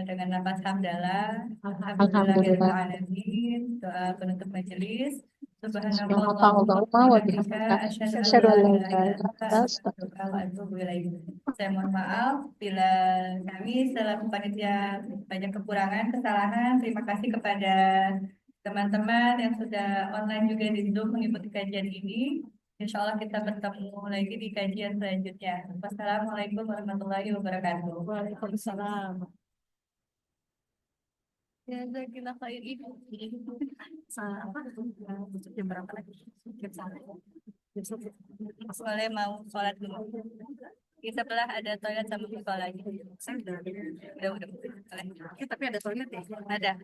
dengan nafas hamdalah. Alhamdulillahirrahmanirrahim. Doa penutup majelis. Subhanallahumma wa bihamdika asyhadu an la ilaha illa anta astaghfiruka wa atubu ilaik. Saya mohon maaf bila kami selaku panitia banyak kekurangan, kesalahan. Terima kasih kepada teman-teman yang sudah online juga di Zoom mengikuti kajian ini. Insya Allah kita bertemu lagi di kajian selanjutnya. Wassalamualaikum warahmatullahi wabarakatuh. Waalaikumsalam. Jazakallah khair Ibu. Apa? Jam berapa lagi? Jam 1. Boleh mau sholat dulu. Di sebelah ada toilet sama musola lagi. Saya udah. Udah. Boleh. Tapi ada toilet ya? Ada.